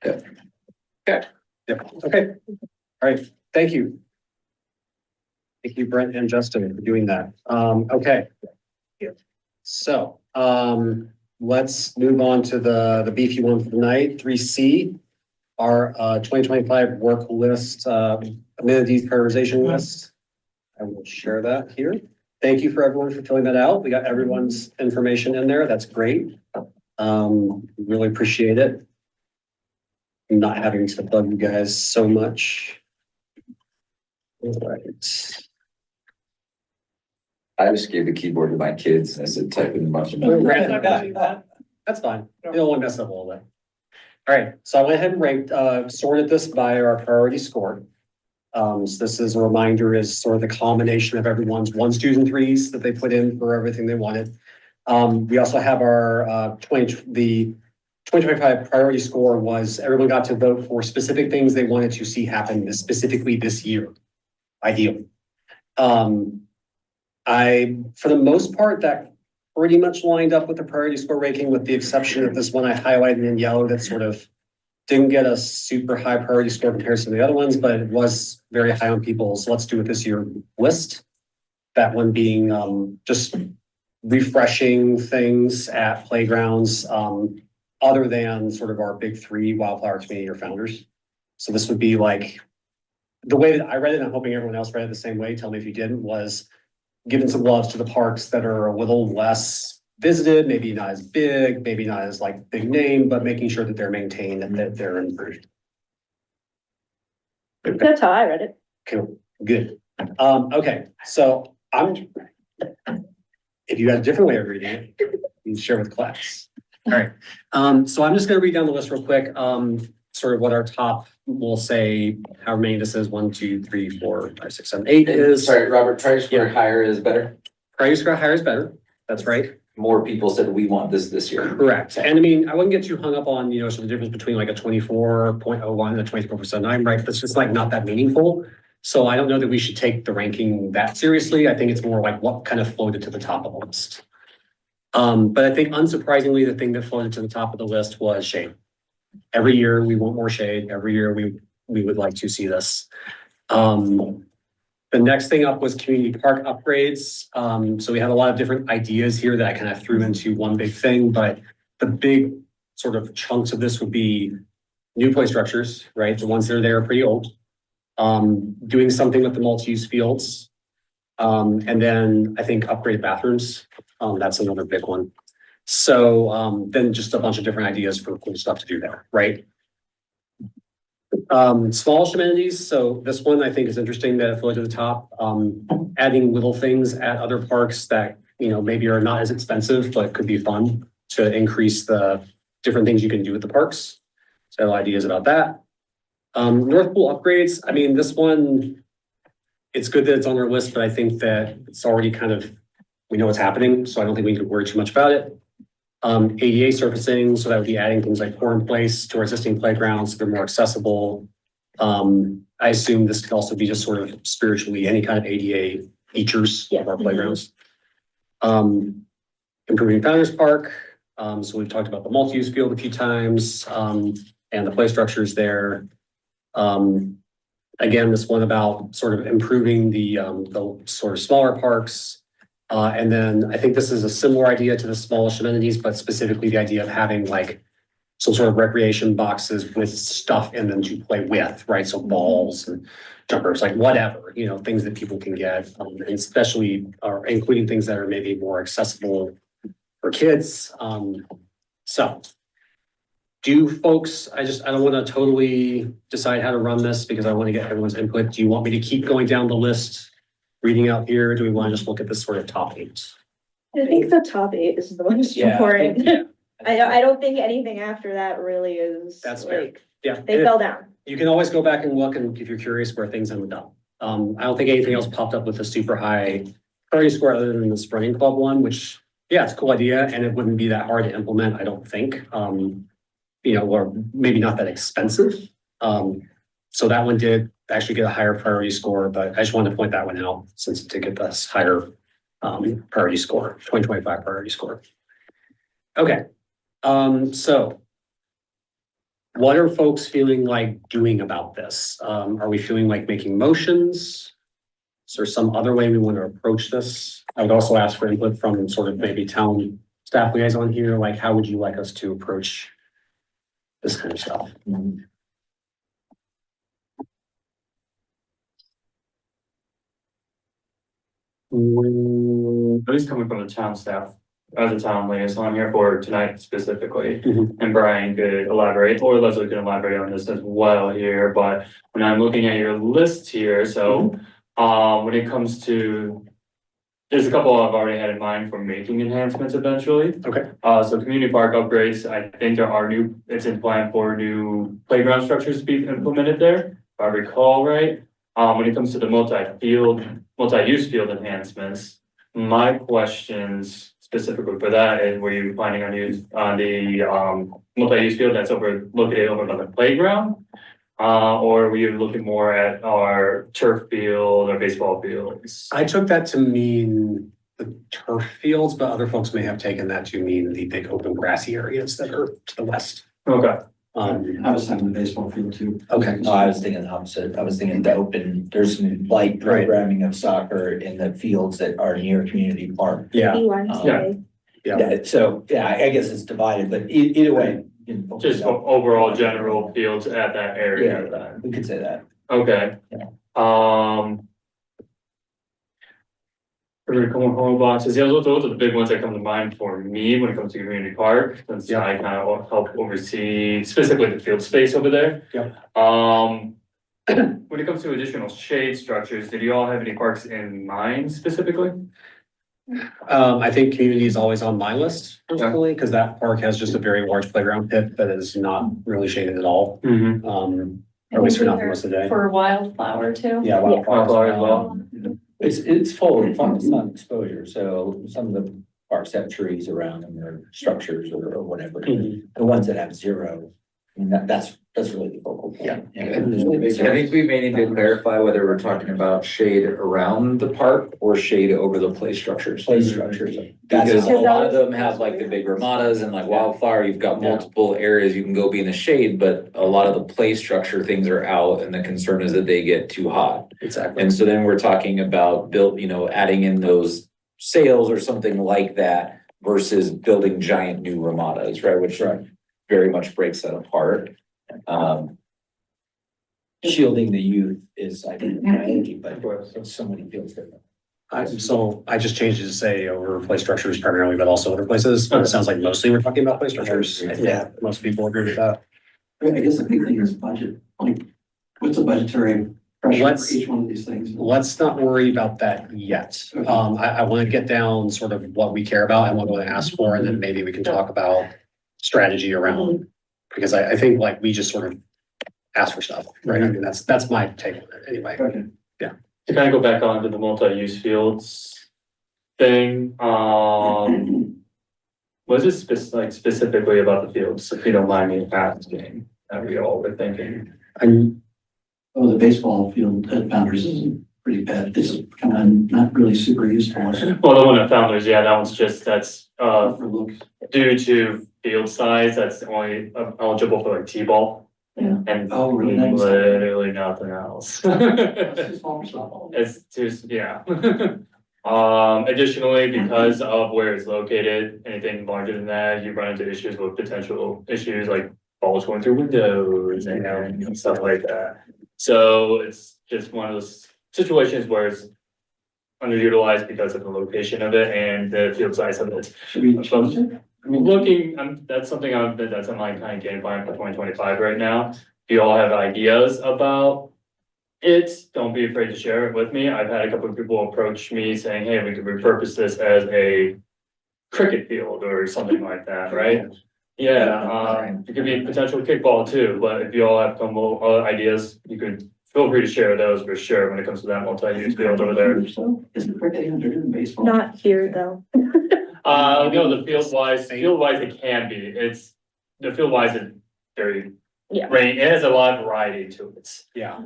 Yep, okay. All right, thank you. Thank you, Brent and Justin, for doing that. Okay. So, let's move on to the beefy one for the night, 3C. Our 2025 work list, amenities prioritization list. I will share that here. Thank you for everyone for filling that out. We got everyone's information in there. That's great. Really appreciate it. Not having to bug you guys so much. All right. I just gave the keyboard to my kids and I said, type in a bunch of. That's fine. You don't want to mess up all that. All right, so I went ahead and ranked, sorted this by our priority score. So this is a reminder, is sort of the combination of everyone's 1s, 2s, and 3s that they put in for everything they wanted. We also have our 2025 priority score was everyone got to vote for specific things they wanted to see happen specifically this year, ideally. For the most part, that pretty much lined up with the priority score ranking, with the exception of this one I highlighted in yellow that sort of didn't get a super high priority score compared to the other ones, but it was very high on people's let's do it this year list. That one being just refreshing things at playgrounds, other than sort of our big 3, Wildflower Community or Founders. So this would be like, the way that I read it, and I'm hoping everyone else read it the same way, tell me if you didn't, was giving some love to the parks that are a little less visited, maybe not as big, maybe not as like big name, but making sure that they're maintained and that they're improved. That's how I read it. Cool, good. Okay, so if you had a different way of reading it, you can share with class. All right, so I'm just gonna read down the list real quick. Sort of what our top, we'll say, how many this is, 1, 2, 3, 4, 5, 6, 7, 8 is. Sorry, Robert, price square higher is better. Price square higher is better. That's right. More people said we want this year. Correct. And I mean, I wouldn't get too hung up on, so the difference between like a 24.01 and a 24.9, right? That's just like not that meaningful. So I don't know that we should take the ranking that seriously. I think it's more like what kind of floated to the top of the list. But I think unsurprisingly, the thing that floated to the top of the list was shade. Every year we want more shade. Every year we would like to see this. The next thing up was community park upgrades. So we had a lot of different ideas here that I kind of threw into one big thing, but the big sort of chunks of this would be new play structures, right? The ones that are there are pretty old. Doing something with the multi-use fields. And then I think upgraded bathrooms. That's another big one. So then just a bunch of different ideas for cool stuff to do there, right? Smallish amenities. So this one I think is interesting that it floated to the top. Adding little things at other parks that, maybe are not as expensive, but could be fun to increase the different things you can do with the parks. So ideas about that. North Pool upgrades. I mean, this one, it's good that it's on our list, but I think that it's already we know what's happening. So I don't think we need to worry too much about it. ADA surfacing, so that would be adding things like pour in place to our existing playgrounds, so they're more accessible. I assume this could also be just sort of spiritually any kind of ADA features of our playgrounds. Improving Founders Park. So we've talked about the multi-use field a few times. and the play structures there. Again, this one about sort of improving the sort of smaller parks. And then I think this is a similar idea to the smallish amenities, but specifically the idea of having like some sort of recreation boxes with stuff in them to play with, right? So balls and jumpers, like whatever, you know, things that people can get, and especially, or including things that are maybe more accessible for kids. So do folks, I don't want to totally decide how to run this because I want to get everyone's input. Do you want me to keep going down the list, reading out here? Do we want to just look at this sort of top 8? I think the top 8 is the most Yeah, important. I don't think anything after that really is. That's fair. like, Yeah. They fell down. You can always go back and look and if you're curious where things ended up. I don't think anything else popped up with a super high priority score other than the sprinting club one, which, yeah, it's a cool idea and it wouldn't be that hard to implement, I don't think. You know, or maybe not that expensive. So that one did actually get a higher priority score, but I just wanted to point that one out since it did get this higher priority score, 2025 priority score. Okay, so what are folks feeling like doing about this? Are we feeling like making motions? Is there some other way we want to approach this? I would also ask for input from sort of maybe town staff liaison here, like how would you like us to approach this kind of stuff? At least coming from the town staff, as a town liaison here for tonight specifically. Mhm. And Brian could elaborate, or Leslie can elaborate on this as well here, but when I'm looking at your list here, so, when it comes to. There's a couple I've already had in mind for making enhancements eventually. Okay. So community park upgrades, I think there are it's in plan for new playground structures to be implemented there, if I recall right. When it comes to the multi-use field enhancements, my questions specifically for that is, were you planning on the multi-use field that's located over by the playground? Or were you looking more at our turf field or baseball fields? I took that to mean the turf fields, but other folks may have taken that to mean the big open grassy areas that are to the west. Okay, I was thinking the baseball field too. Okay. No, I was thinking the opposite. I was thinking the open, there's some light programming of soccer in the fields that are near community park. Yeah, YMCA. yeah. So, yeah, I guess it's divided, but either way. just overall general fields at that area Yeah, then. we could say that. Okay. Yeah. Home boxes, yeah, those are the big ones that come to mind for me when it comes to community park, since I kind of help oversee specifically the field space over there. Yep. When it comes to additional shade structures, did you all have any parks in mind specifically? I think community is always on my list personally, because that park has just a very large playground pit that is not really shaded at all. At least for not most of the day. For wildflower too. Yeah. Wildflower as well. It's full of fun, it's not exposure, so some of the parks have trees around them or structures or whatever. Mhm. The ones that have zero, I mean, that's really the focal point. Yeah. I think we may need to clarify whether we're talking about shade around the park or shade over the play structures. Play structures. Because a Because lot of that them have like the big ramadas and like Yeah. wildflower, you've got Yeah. multiple areas you can go be in the shade, but a lot of the play structure things are out and the concern is that they get too hot. Exactly. And so then we're talking about adding in those sails or something like that versus building giant new ramadas, right? Which very much breaks that apart. Shielding the youth is, I think, priority, but so many feels different. I just changed it to say over play structures primarily, but also other places, but it sounds like mostly we're talking about play structures. Yeah, most people agree with that. I guess the big thing is budget, like, what's the budgetary pressure Let's- for each one of these things? Let's not worry about that yet. Okay. I want to get down sort of what we care about and what we want to ask for, and then maybe we can talk about strategy around. Because I think like we just sort of ask for stuff, right? I mean, that's my take on it anyway. Okay. To kind of go back onto the multi-use fields thing, was it specifically about the fields, if you don't mind me asking, that we all were thinking? I'm, Oh, the baseball field at Founders is pretty bad. This is kind of not really super useful. Well, the one at Founders, yeah, that one's just, that's, Overlooked. due to field size, that's only eligible for like T-ball. Yeah. And Oh, really? Nice. literally nothing else. It's too small for softball. It's just, yeah. Additionally, because of where it's located, anything larger than that, you run into issues with potential issues like balls going through windows and stuff like that. So it's just one of those situations where it's underutilized because of the location of it and the field size of it. Should we change it? I mean, Looking, that's something that's on my kind of game plan for 2025 right now. If you all have ideas about it, don't be afraid to share it with me. I've had a couple of people approach me saying, hey, we could repurpose this as a cricket field or something like that, right? Yeah, it could be potential kickball too, but if you all have come up with other ideas, you could feel free to share those for sure when it comes to that multi-use field over there. Isn't cricket even bigger than baseball? Not here, though. No, the field wise it can be, it's, the field wise is very. Yeah. Right, it has a lot of variety to it. Yeah.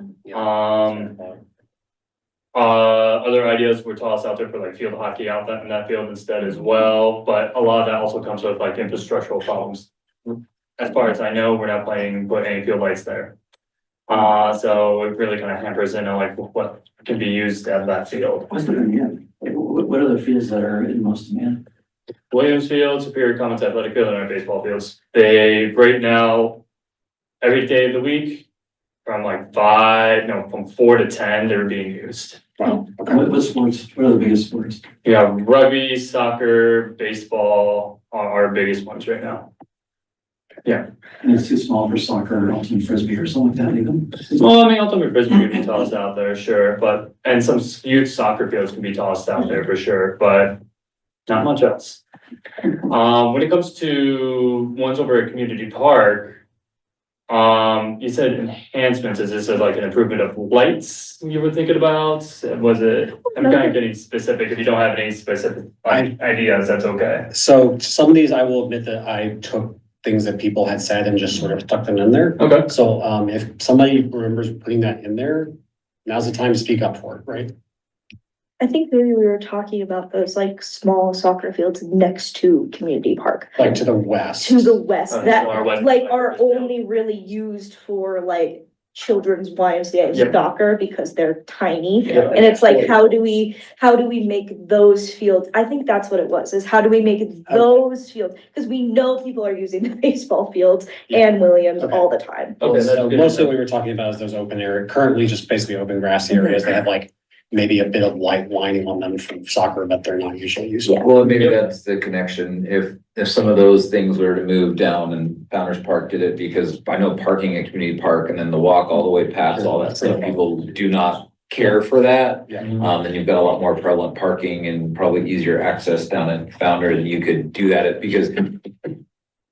Other ideas were tossed out there for like field hockey out in that field instead as well, but a lot of that also comes with like infrastructural problems. As far as I know, we're not planning to put any field lights there. So it really kind of hampers in on like what can be used at that field. What's the demand? Like, what are the fields that are in most demand? Williams Field, Superior Commons Athletic Field, and our baseball fields. They, right now, every day of the week, from 4 to 10, they're being used. Wow. What sports? What are the biggest sports? Yeah, rugby, soccer, baseball are our biggest ones right now. And it's too small for soccer or ultimate frisbee or something like that even. Well, I mean, ultimate frisbee can be tossed out there, sure, but, and some youth soccer fields can be tossed out there for sure, but not much else. When it comes to ones over at Community Park, you said enhancements, is this like an improvement of lights you were thinking about? Was it, I'm kind of getting specific, if you don't have any specific ideas, that's okay. So some of these, I will admit that I took things that people had said and just sort of stuck them in there. Okay. So if somebody remembers putting that in there, now's the time to speak up for it, right? I think maybe we were talking about those like small soccer fields next to Community Park. Like to the west. To the west, Oh, that so our west- like are only really used for like children's YMCA Yep. soccer because they're tiny. Yeah. And it's like, how do we make those fields? I think that's what it was, is how do we make those fields? Because we know people are using the baseball fields and Williams Okay. all the time. Okay, that's So good. mostly what we were talking about is those open area, currently just basically open grassy areas. They have like maybe a bit of light lining on them from soccer, but they're not usually used. Yeah. Well, maybe that's the connection. If some of those things were to move down and Founders Park did it, because I know parking at Community Park and then the walk all the way past all that stuff, people do not care for that. Yeah. And you've got a lot more prevalent parking and probably easier access down at Founders, and you could do that because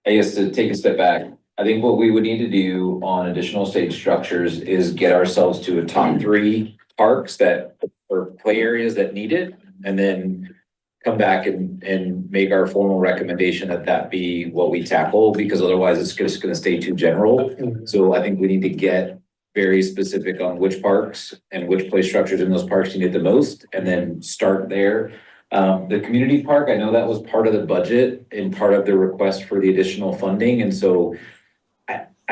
I guess to take a step back, I think what we would need to do on additional stage structures is get ourselves to a top 3 parks that, or play areas that need it, and then come back and make our formal recommendation that be what we tackle, because otherwise it's just gonna stay too general. So I think we need to get very specific on which parks and which play structures in those parks you need the most, and then start there. The community park, I know that was part of the budget and part of the request for the additional funding, and so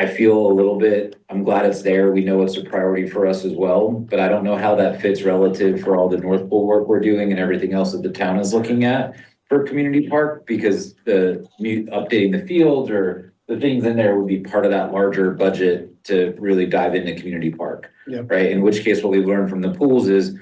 I feel a little bit, I'm glad it's there. We know it's a priority for us as well, but I don't know how that fits relative for all the North Pole work we're doing and everything else that the town is looking at for community park, because updating the fields or the things in there would be part of that larger budget to really dive into community park. Yep. Right? In which case, what we've learned from the pools is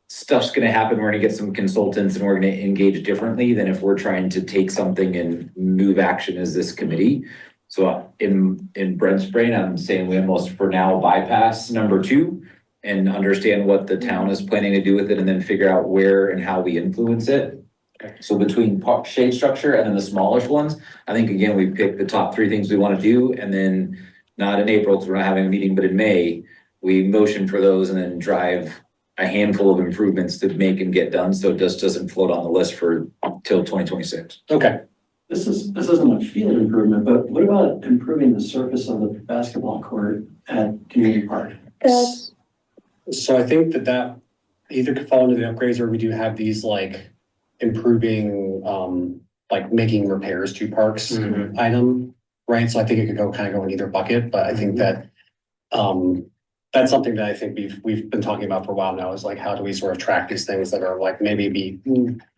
stuff's gonna happen. We're gonna get some consultants and we're gonna engage differently than if we're trying to take something and move action as this committee. So in Brent's brain, I'm saying we almost for now bypass number 2 and understand what the town is planning to do with it, and then figure out where and how we influence it. So between shade structure and then the smallish ones, I think again, we pick the top 3 things we want to do, and then not in April because we're not having a meeting, but in May, we motion for those and then drive a handful of improvements to make and get done. So it just doesn't float on the list for till 2026. Okay. This isn't a field improvement, but what about improving the surface of the basketball court at Community Park? That's, So I think that either could fall into the upgrades or we do have these like improving, like making repairs to parks Mhm. item, right? So I think it could go kind of go in either bucket, but I think that, that's something that I think we've been talking about for a while now is like, how do we sort of track these things that are like maybe be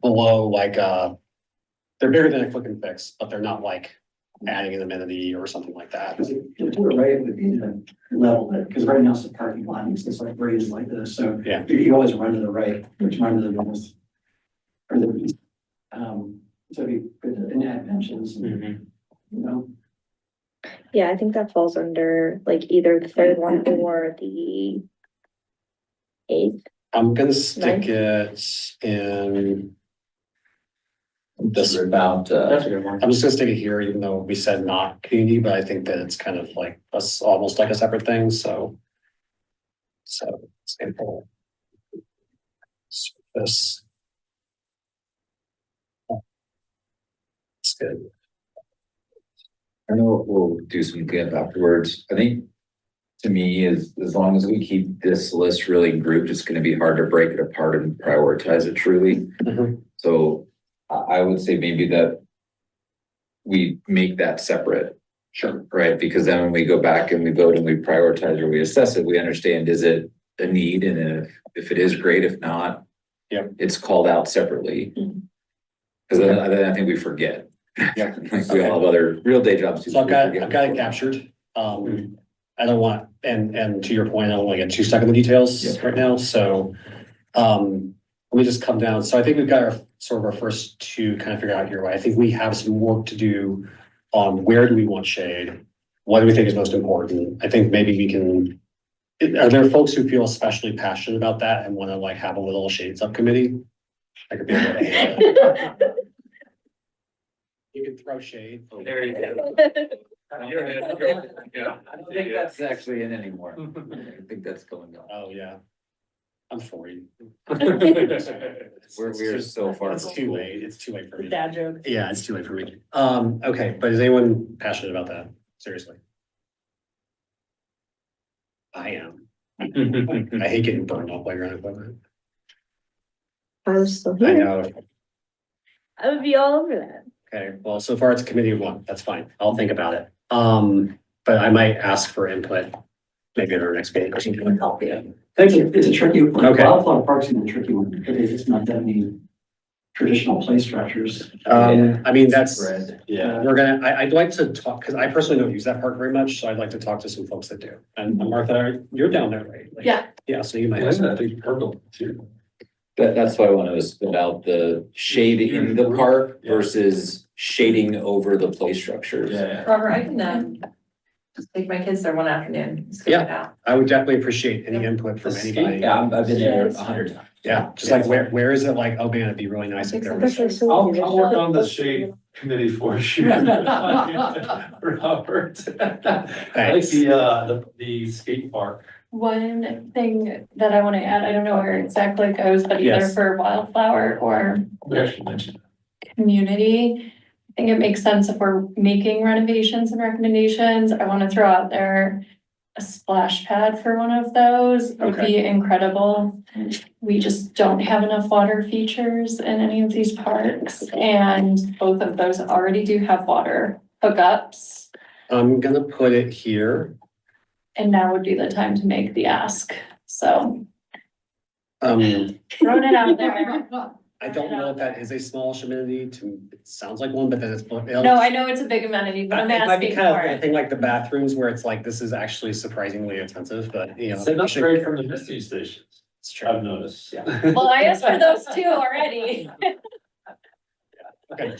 below like, they're bigger than a click and fix, but they're not like adding an amenity or something like that. To do it right, it would be to level it, because right now it's a parking lot, it's just like raised like this, so. Yeah. You always run to the right, which run to the north. Or the east. So it'd be good to add mentions, and, Mhm. you know, Yeah, I think that falls under like either the third one or the eighth. I'm gonna stick it in this. About, That's a good one. I'm just gonna stick it here, even though we said not community, but I think that it's kind of like almost like a separate thing, so. So, example. Surface. It's good. I know we'll do some cleanup afterwards. I think to me is as long as we keep this list really grouped, it's gonna be hard to break it apart and prioritize it truly. Mhm. So I would say maybe that we make that separate. Sure. Right? Because then when we go back and we vote and we prioritize or we assess it, we understand, is it a need? And if it is, great. If not, Yep. it's called out separately. Mhm. Cause then I think we forget. Yeah. Like we all have other real day jobs. too, So I've we got, forget I've got it what's going on. captured. I don't want, and to your point, I don't want to get too stuck in the details Yeah. right now, so. Let me just come down. So I think we've got our sort of our first two kind of figure out here. I think we have some work to do on where do we want shade? What do we think is most important? I think maybe we can. Are there folks who feel especially passionate about that and want to like have a little shade subcommittee? I could be able to handle it. You can throw shade. There you go. Yeah. I don't think that's actually in anymore. I think that's going on. Oh, yeah. I'm 40. We're so far. It's too late. It's too late for me. Dad joke. Yeah, it's too late for me. Okay, but is anyone passionate about that? Seriously? I am. I hate getting burned on playground equipment. I was still I here. know. I would be all over that. Okay, well, so far it's a committee of one. That's fine. I'll think about it. But I might ask for input. Maybe at our next meeting or something. help you. It's a tricky, like, Okay. Wildflower Park's a tricky one, because it's not that many traditional play structures. I mean, that's, Spread. Yeah. I'd like to talk, because I personally don't use that park very much, so I'd like to talk to some folks that do. And Martha, you're down there, right? Like, Yeah. Yeah, so you might. Yeah, have some- I think purple too. That's why I wanted to split out the shade in the park Yeah. versus shading over the play structures. Yeah. Robert, I can, just take my kids there one afternoon. Yeah. I would definitely appreciate any input from anybody. Yeah, I've been there 100 times. Yeah, just like where is it like, oh man, it'd be really nice if there was. I'll work on the shade committee for you. Robert. I like the skate park. One thing that I want to add, I don't know where exactly it goes, but either Yes. for wildflower or We actually mentioned. community. I think it makes sense if we're making renovations and recommendations. I want to throw out there a splash pad for one of those would be incredible. We just don't have enough water features in any of these parks, and both of those already do have water hookups. I'm gonna put it here. And now would be the time to make the ask. So Um, throwing it out there. I don't know if that is a small amenity to, it sounds like one, but then it's. No, I know it's a big amenity, but I'm It might be asking kind of, for I it. think like the bathrooms where it's like, this is actually surprisingly expensive, but you know. It's an upgrade from the misting stations, It's true. I've noticed. Well, I asked for those too already. Okay.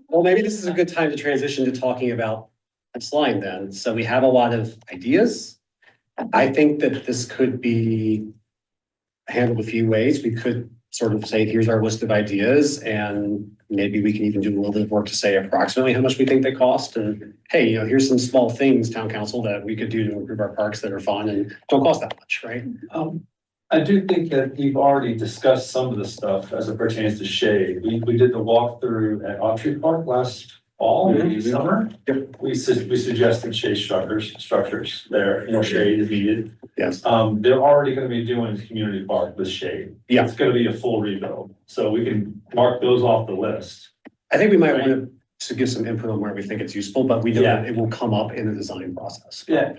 Well, maybe this is a good time to transition to talking about this line then. So we have a lot of ideas. I think that this could be handled a few ways. We could sort of say, here's our list of ideas, and maybe we can even do a little bit of work to say approximately how much we think they cost. And hey, you know, here's some small things, town council, that we could do to improve our parks that are fun and don't cost that much, right? I do think that you've already discussed some of the stuff as it pertains to shade. We did the walkthrough at Autry Park last fall, maybe Mhm. summer. We suggested shade structures there, shade is needed. Yes. They're already gonna be doing community park with shade. Yeah. It's gonna be a full rebuild, so we can mark those off the list. I think we might want to give some input on where we think it's useful, but we know that Yeah. it will come up in the design process. Yeah.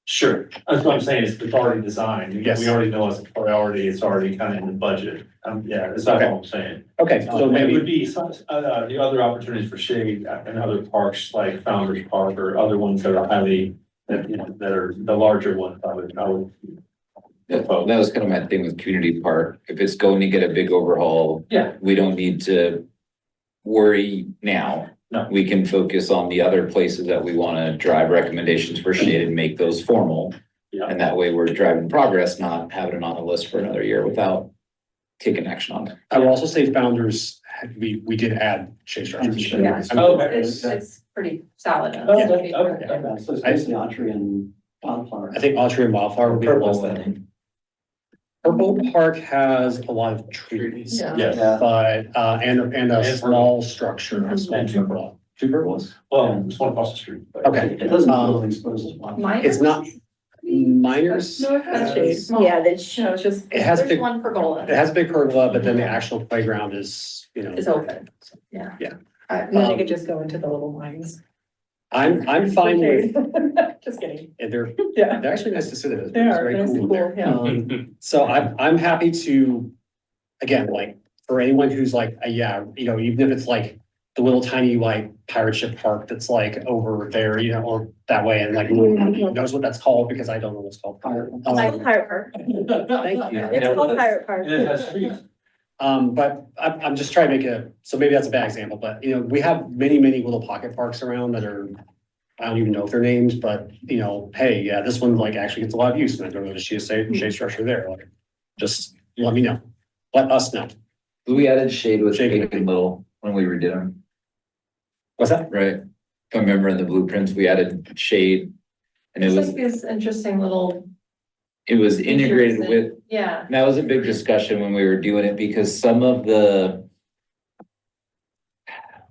Sure, that's what I'm saying, it's already designed, Yes. we already know it's a priority, it's already kind of in the budget, yeah, that's not what I'm saying. Okay, so It would maybe, be some, the other opportunities for shade and other parks like Founder's Park or other ones that are highly, that are the larger ones, I would. That was kind of my thing with community park. If it's going to get a big overhaul, Yeah. we don't need to worry now. No. We can focus on the other places that we want to drive recommendations for shade and make those formal. Yeah. And that way we're driving progress, not having it on a list for another year without taking action on it. I will also say Founders, we did add shade structures. Yeah. It's pretty solid. Okay. So it's basically Autry and Wildflower. I think Autry and Wildflower would be the Purple, ones I that. think. Purple Park has a lot of trees. Yeah. Yes, But, and a And small structure, a small And two purple. purples. well, it's one across the street. but- Okay, It doesn't really expose as well. it's not minors. No, it has shade. Small. Yeah, that's, No, it's just, It has there's big- one pergola. It has a big pergola, but then the actual playground is, It's open, yeah. Yeah. And then you could just go into the little lines. I'm fine with, Just kidding. and they're Yeah. actually nice to sit in. It's They are, very they're cool cool, there. yeah. So I'm happy to, again, like, for anyone who's like, yeah, even if it's like the little tiny like pirate ship park that's like over there, or that way, and like knows what that's called, because I don't know what it's called. it's called Pirate Park. Thank you. It's called Pirate Park. And it has streets. But I'm just trying to make so maybe that's a bad example, but we have many little pocket parks around that are, I don't even know if they're names, but hey, yeah, this one like actually gets a lot of use, and I don't know the shade structure there, like, just let me know. Let us know. We added shade with Shade. big and little when we redid them, What's that? right? If I remember in the blueprints, we added shade. And it It's was, like these interesting little, it was integrated with, yeah. and that was a big discussion when we were doing it, because some of the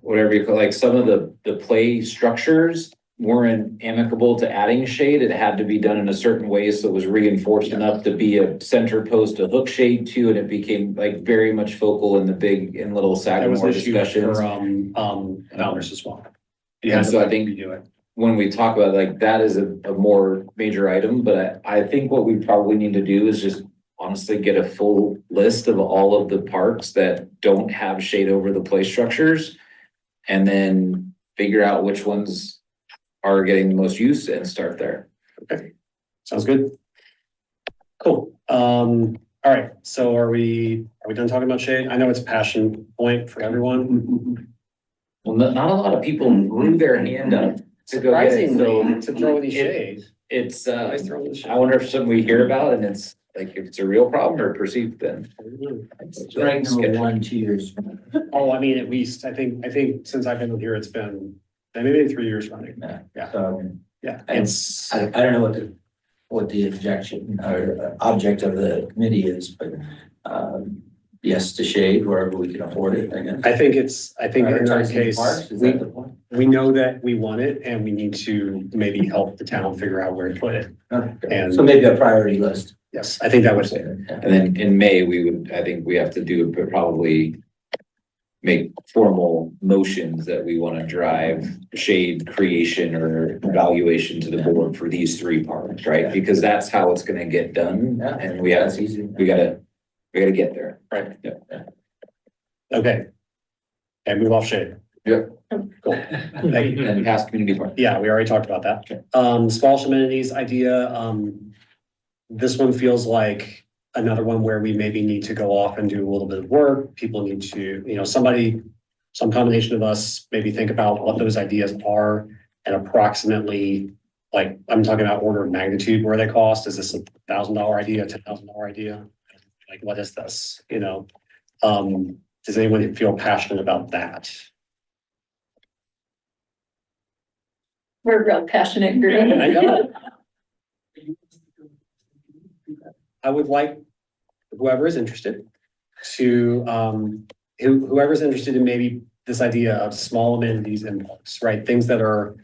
whatever you call, like some of the play structures weren't amicable to adding shade. It had to be done in a certain way, so it was reinforced enough to be a center post to hook shade to, and it became like very much focal in the big and little That was Sagamore an issue discussions. for Founders as well. And so I think redo it. when we talk about like, that is a more major item, but I think what we probably need to do is just honestly get a full list of all of the parks that don't have shade over the play structures. And then figure out which ones are getting the most use and start there. Okay, sounds good. Cool. All right, so are we done talking about shade? I know it's a passion point for everyone. Well, not a lot of people grew their hand up to go get it, Surprisingly, so to throw any shade. it's, Nice throwing the shade. I wonder if something we hear about and it's like, if it's a real problem or perceived then. Right, number 1, 2 years. Oh, I mean, at least, I think since I've been here, it's been maybe 3 years running. Yeah. So Yeah, And it's, I don't know what the objection or object of the committee is, but yes, to shade wherever we can afford it, I guess. I think in our Prioritizing case, parks, is that the point? we know that we want it, and we need to maybe help the town figure out where to put it. And So maybe a priority list. yes, I think that would, And then in May, I think we have to do, probably make formal motions that we want to drive shade creation or evaluation to the board for these 3 parks, right? Because that's how it's gonna get done, and we have, That's easy. we gotta get there. right, Yeah. okay. And move off shade. Yep. Cool. Thank you. And past community park. Yeah, we already talked about that. Small amenities idea, this one feels like another one where we maybe need to go off and do a little bit of work. People need to, some combination of us, maybe think about what those ideas are and approximately, like, I'm talking about order of magnitude where they cost. Is this $1,000 idea, $10,000 idea? Like, what is this, does anyone feel passionate about that? We're a real passionate group. I know. I would like whoever is interested to, whoever's interested in maybe this idea of small amenities in parks, right? Things that are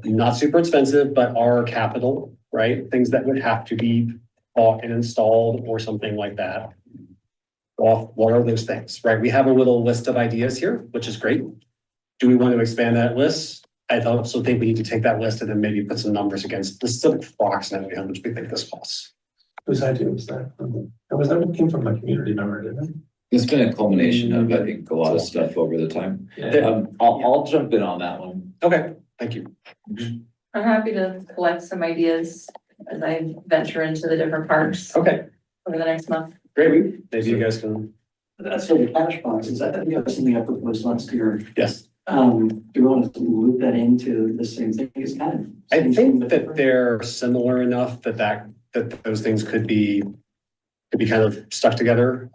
not super expensive, but are capital, right? Things that would have to be bought and installed or something like that. Well, what are those things, right? We have a little list of ideas here, which is great. Do we want to expand that list? I also think we need to take that list and then maybe put some numbers against this is approximately how much we think this costs. Whose idea was that? That one came from a community member, didn't it? It's been a culmination of, I think, a lot of stuff over the time. I'll jump in on that one. Okay, thank you. I'm happy to collect some ideas as I venture into the different parks Okay, over the next month. great. Maybe you guys can, That's for the cash boxes. I think that was something I proposed last year. yes. Do we want to loop that into the same thing? It's kind of. I think that they're similar enough that those things could be kind of stuck together.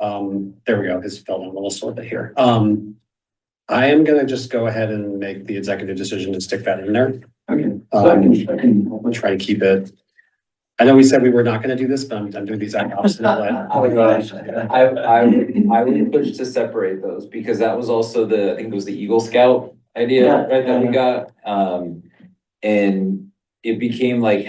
There we go. It's filled in a little sort of here. I am gonna just go ahead and make the executive decision to stick that in there. Okay. So We'll try to keep it. I know we said we were not gonna do this, but I'm doing these opposite. Oh my gosh, I would push to separate those because that was also I think it was the Eagle Scout idea, Yeah. right, that we got. And it became like,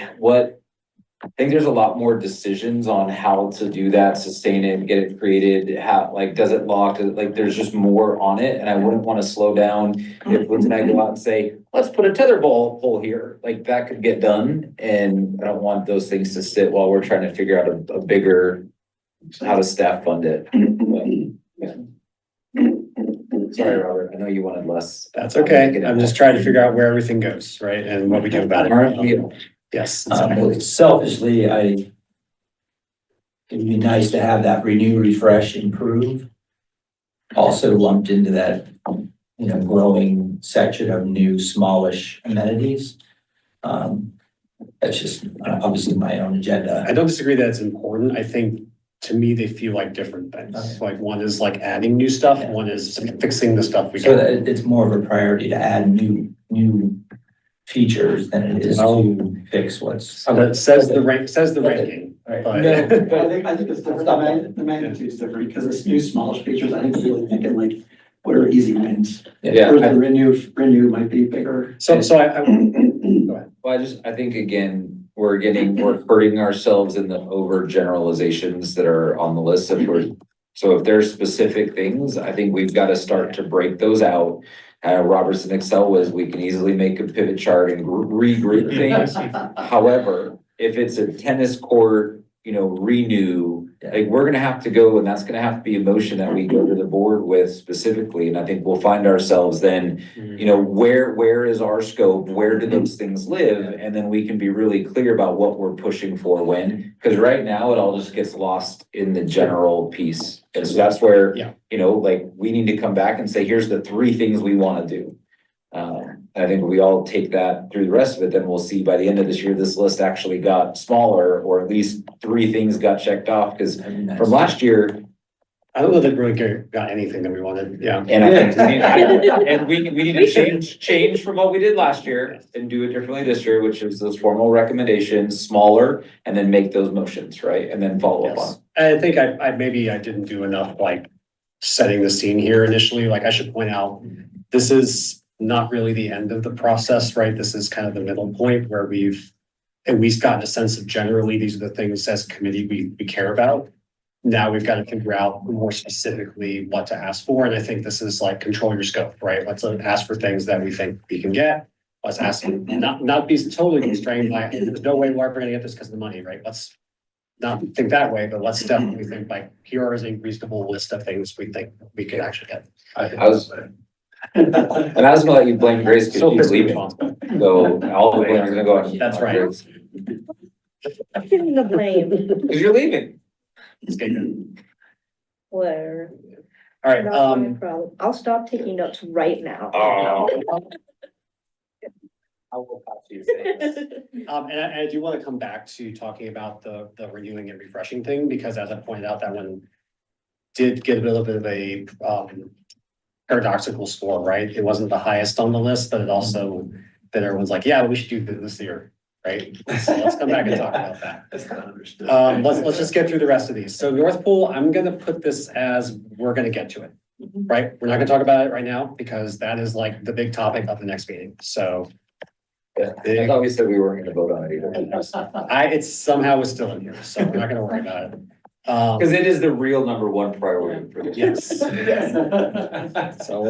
I think there's a lot more decisions on how to do that, sustain it, get it created, how, like, does it lock, like, there's just more on it, and I wouldn't wanna slow down if Liz and I go out and say, let's put a tetherball pole here, like, that could get done, and I don't want those things to sit while we're trying to figure out a bigger, how to staff fund it. Sorry, Robert, I know you wanted less. That's okay. I'm just trying to figure out where everything goes, right? And what we do about it. Yes. Selfishly, it'd be nice to have that renew, refresh, improve. Also lumped into that, growing section of new smallish amenities. That's just obviously my own agenda. I don't disagree that it's important. I think to me, they feel like different things. Okay. Like one is like adding new stuff, one is fixing the stuff we So got. that it's more of a priority to add new features than it is to fix what's. That says the ranking. Right. But- I think it's different. The magnitude is different because it's new smallish features. I think we're really thinking like, what are easy wins? Yeah. Or the renew might be bigger. So I go ahead. Well, I think again, we're hurting ourselves in the over generalizations that are on the list. So if there's specific things, I think we've got to start to break those out. Robert's an Excel whiz, we can easily make a pivot chart and regroup things. However, if it's a tennis court, renew, like we're gonna have to go, and that's gonna have to be a motion that we go to the board with specifically. And I think we'll find ourselves then, where is our scope? Where do those things live? And then we can be really clear about what we're pushing for when, because right now it all just gets lost in the general piece. And so that's where, we need to come back and say, here's the 3 things we want to do. I think we all take that through the rest of it, then we'll see by the end of this year, this list actually got smaller, or at least 3 things got checked off, because from last year. I don't know that we really got anything that we wanted. Yeah. And I think, and we need to change from what we did last year and do it differently this year, which is those formal recommendations, smaller, and then make those motions, right? And then follow up on. I think I didn't do enough like setting the scene here initially. Like I should point out, this is not really the end of the process, right? This is kind of the middle point where we've at least gotten a sense of generally, these are the things as a committee we care about. Now we've got to figure out more specifically what to ask for. And I think this is like control your scope, right? Let's ask for things that we think we can get. Let's ask, not be totally constrained by, there's no way we're ever gonna get this because of the money, right? Let's not think that way, but let's definitely think like, here is a reasonable list of things we think we could actually get. And I was gonna let you blame Grace because So she's leaving. So all the blame is gonna go on. That's right. I'm giving the blame. Because you're leaving. Whatever. All right, Not my problem. I'll stop taking notes right now. Oh. I will pass you saying this. and I do want to come back to talking about the renewing and refreshing thing, because as I pointed out, that one did get a little bit of a paradoxical score, right? It wasn't the highest on the list, but it also, then everyone's like, yeah, we should do this year, right? So let's come back and talk about that. That's kind of understood. Let's just get through the rest of these. So North Pole, I'm gonna put this as, we're gonna get to it. right? We're not gonna talk about it right now because that is like the big topic of the next meeting, so. I thought we said we weren't gonna vote on it either. It's somehow was still in here, so we're not gonna worry about it. Cause it is the real number one priority for the. Yes. So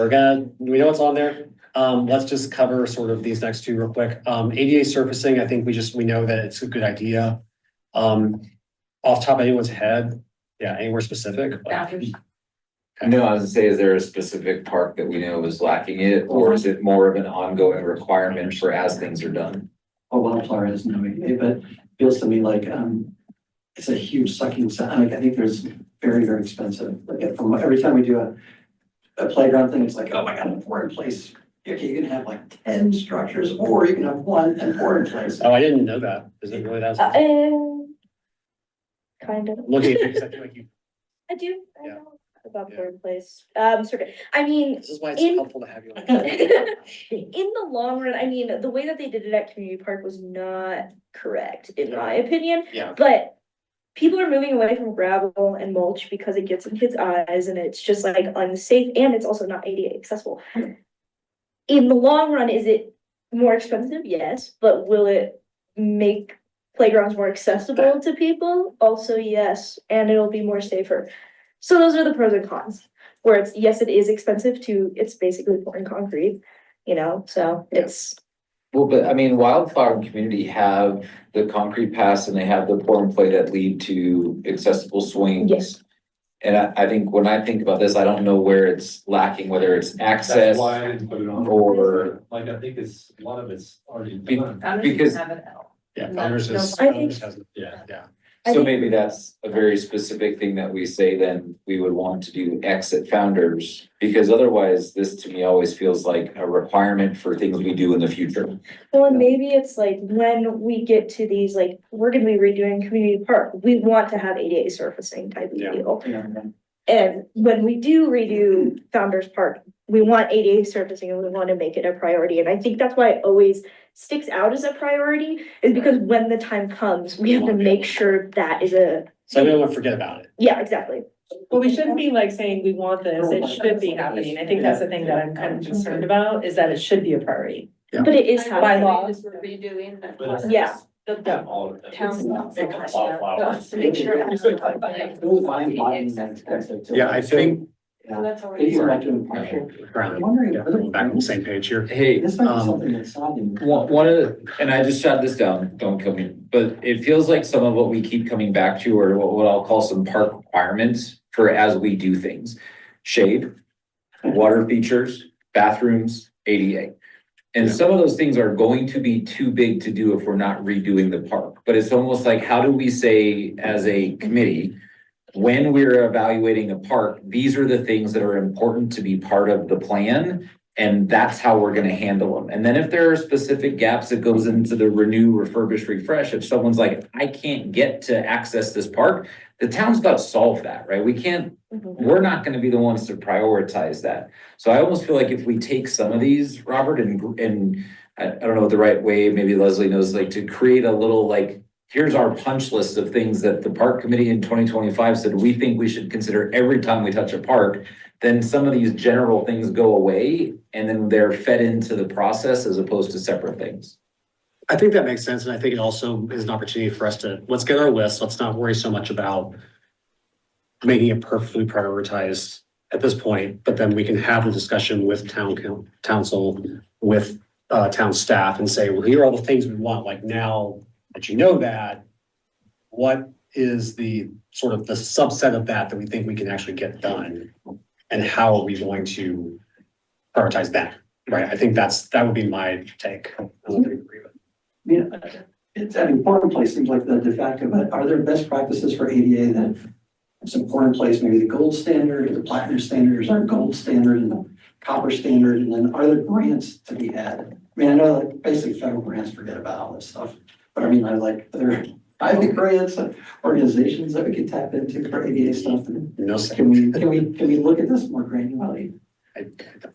we know it's on there. Let's just cover sort of these next two real quick. ADA surfacing, I think we know that it's a good idea. Off the top of anyone's head, yeah, anywhere specific? Bathrooms. No, I was gonna say, is there a specific park that we know is lacking it, or is it more of an ongoing requirement for as things are done? Oh, Wildflower has no idea, but it feels to me like, it's a huge sucking sound. Like, I think there's very, very expensive. Like, from every time we do a playground thing, it's like, oh my God, 4 in place. Okay, you can have like 10 structures, or you can have 1 and 4 in place. Oh, I didn't know that. Is it really that? Kind of. Looking at you, 'cause I feel like you, I do, I Yeah. know about Yeah. third place. Sort of, I mean, this is why it's In- helpful to have you. in the long run, I mean, the way that they did it at Community Park was not correct, in my opinion. Yeah. But people are moving away from gravel and mulch because it gets in kids' eyes and it's just like unsafe and it's also not ADA accessible. In the long run, is it more expensive? Yes, but will it make playgrounds more accessible to people? Also, yes, and it'll be more safer. So those are the pros and cons, where it's, yes, it is expensive it's basically pouring concrete, so it's. Well, but I mean, Wildflower and Community have the concrete paths and they have the pour and play that lead to accessible swings. Yes. And I think when I think about this, I don't know where it's lacking, whether it's access. That's why I didn't put it on. Or- Like, I think a lot of it's already Be- done. Because- Have it out. Yeah, No, Founders no, is, I think- Founders has, yeah. I So think- maybe that's a very specific thing that we say, then we would want to do exit Founders. Because otherwise, this to me always feels like a requirement for things we do in the future. Well, and maybe it's like when we get to these, like, we're gonna be redoing Community Park, we want to have ADA surfacing type of Yeah. deal. Yeah. And when we do redo Founders Park, we want ADA surfacing and we want to make it a priority. And I think that's why it always sticks out as a priority, is because when the time comes, we have to make sure that is So we don't want to forget about it. yeah, exactly. Well, we shouldn't be like saying we want this, it should be happening. I think that's the thing that I'm kind of concerned about, is that it should be a priority. Yeah. But it is By happening. law. Just redoing the. Yeah. All of it. Towns. To make sure. It was fine, expensive too. Yeah, I think, So that's already. Maybe back to partial. I'm wondering. if other back on the same page here. Hey, This might be something that's not in. one of the, and I just shot this down, don't kill me, but it feels like some of what we keep coming back to are what I'll call some park requirements for as we do things. Shade, water features, bathrooms, ADA. And some of those things are going to be too big to do if we're not redoing the park. But it's almost like, how do we say as a committee, when we're evaluating a park, these are the things that are important to be part of the plan. And that's how we're gonna handle them. And then if there are specific gaps, it goes into the renew, refurbish, refresh. If someone's like, I can't get to access this park, the town's got to solve that, right? We can't, we're not gonna be the ones to prioritize that. So I almost feel like if we take some of these, Robert, and I don't know what the right way, maybe Leslie knows, like to create a little like, here's our punch list of things that the park committee in 2025 said we think we should consider every time we touch a park. Then some of these general things go away and then they're fed into the process as opposed to separate things. I think that makes sense, and I think it also is an opportunity for us to, let's get our list, let's not worry so much about making it perfectly prioritized at this point, but then we can have a discussion with council, with town staff and say, well, here are all the things we want, like now that you know that, what is the sort of the subset of that we think we can actually get done? And how are we going to prioritize that, right? I think that would be my take. I don't think I agree with. Yeah, it's an important place, seems like the de facto, but are there best practices for ADA that it's important place, maybe the gold standard, the platinum standard, or gold standard and the copper standard, and then are there grants to be added? I mean, I know like basic federal grants, forget about all this stuff, but I mean, I like, there are private grants, organizations that we could tap into for ADA stuff. No Can we look at this more granularly?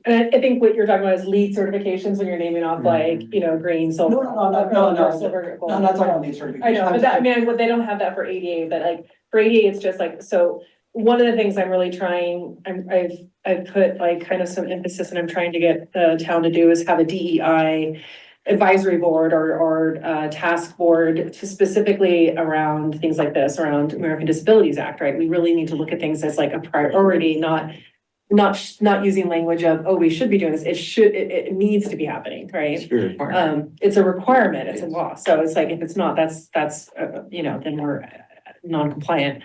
And I think what you're talking about is LEED certifications when you're naming off like, green, silver. No. Silver, gold. I'm not talking about these certifications. I know, but that, I mean, they don't have that for ADA, but like for ADA, it's just like, so one of the things I'm really trying, I've put like kind of some emphasis and I'm trying to get the town to do is have a DEI advisory board or task board to specifically around things like this, around American Disabilities Act, right? We really need to look at things as like a priority, not using language of, oh, we should be doing this. It needs to be happening, right? It's a requirement, it's a law. So it's like, if it's not, that's, then we're non-compliant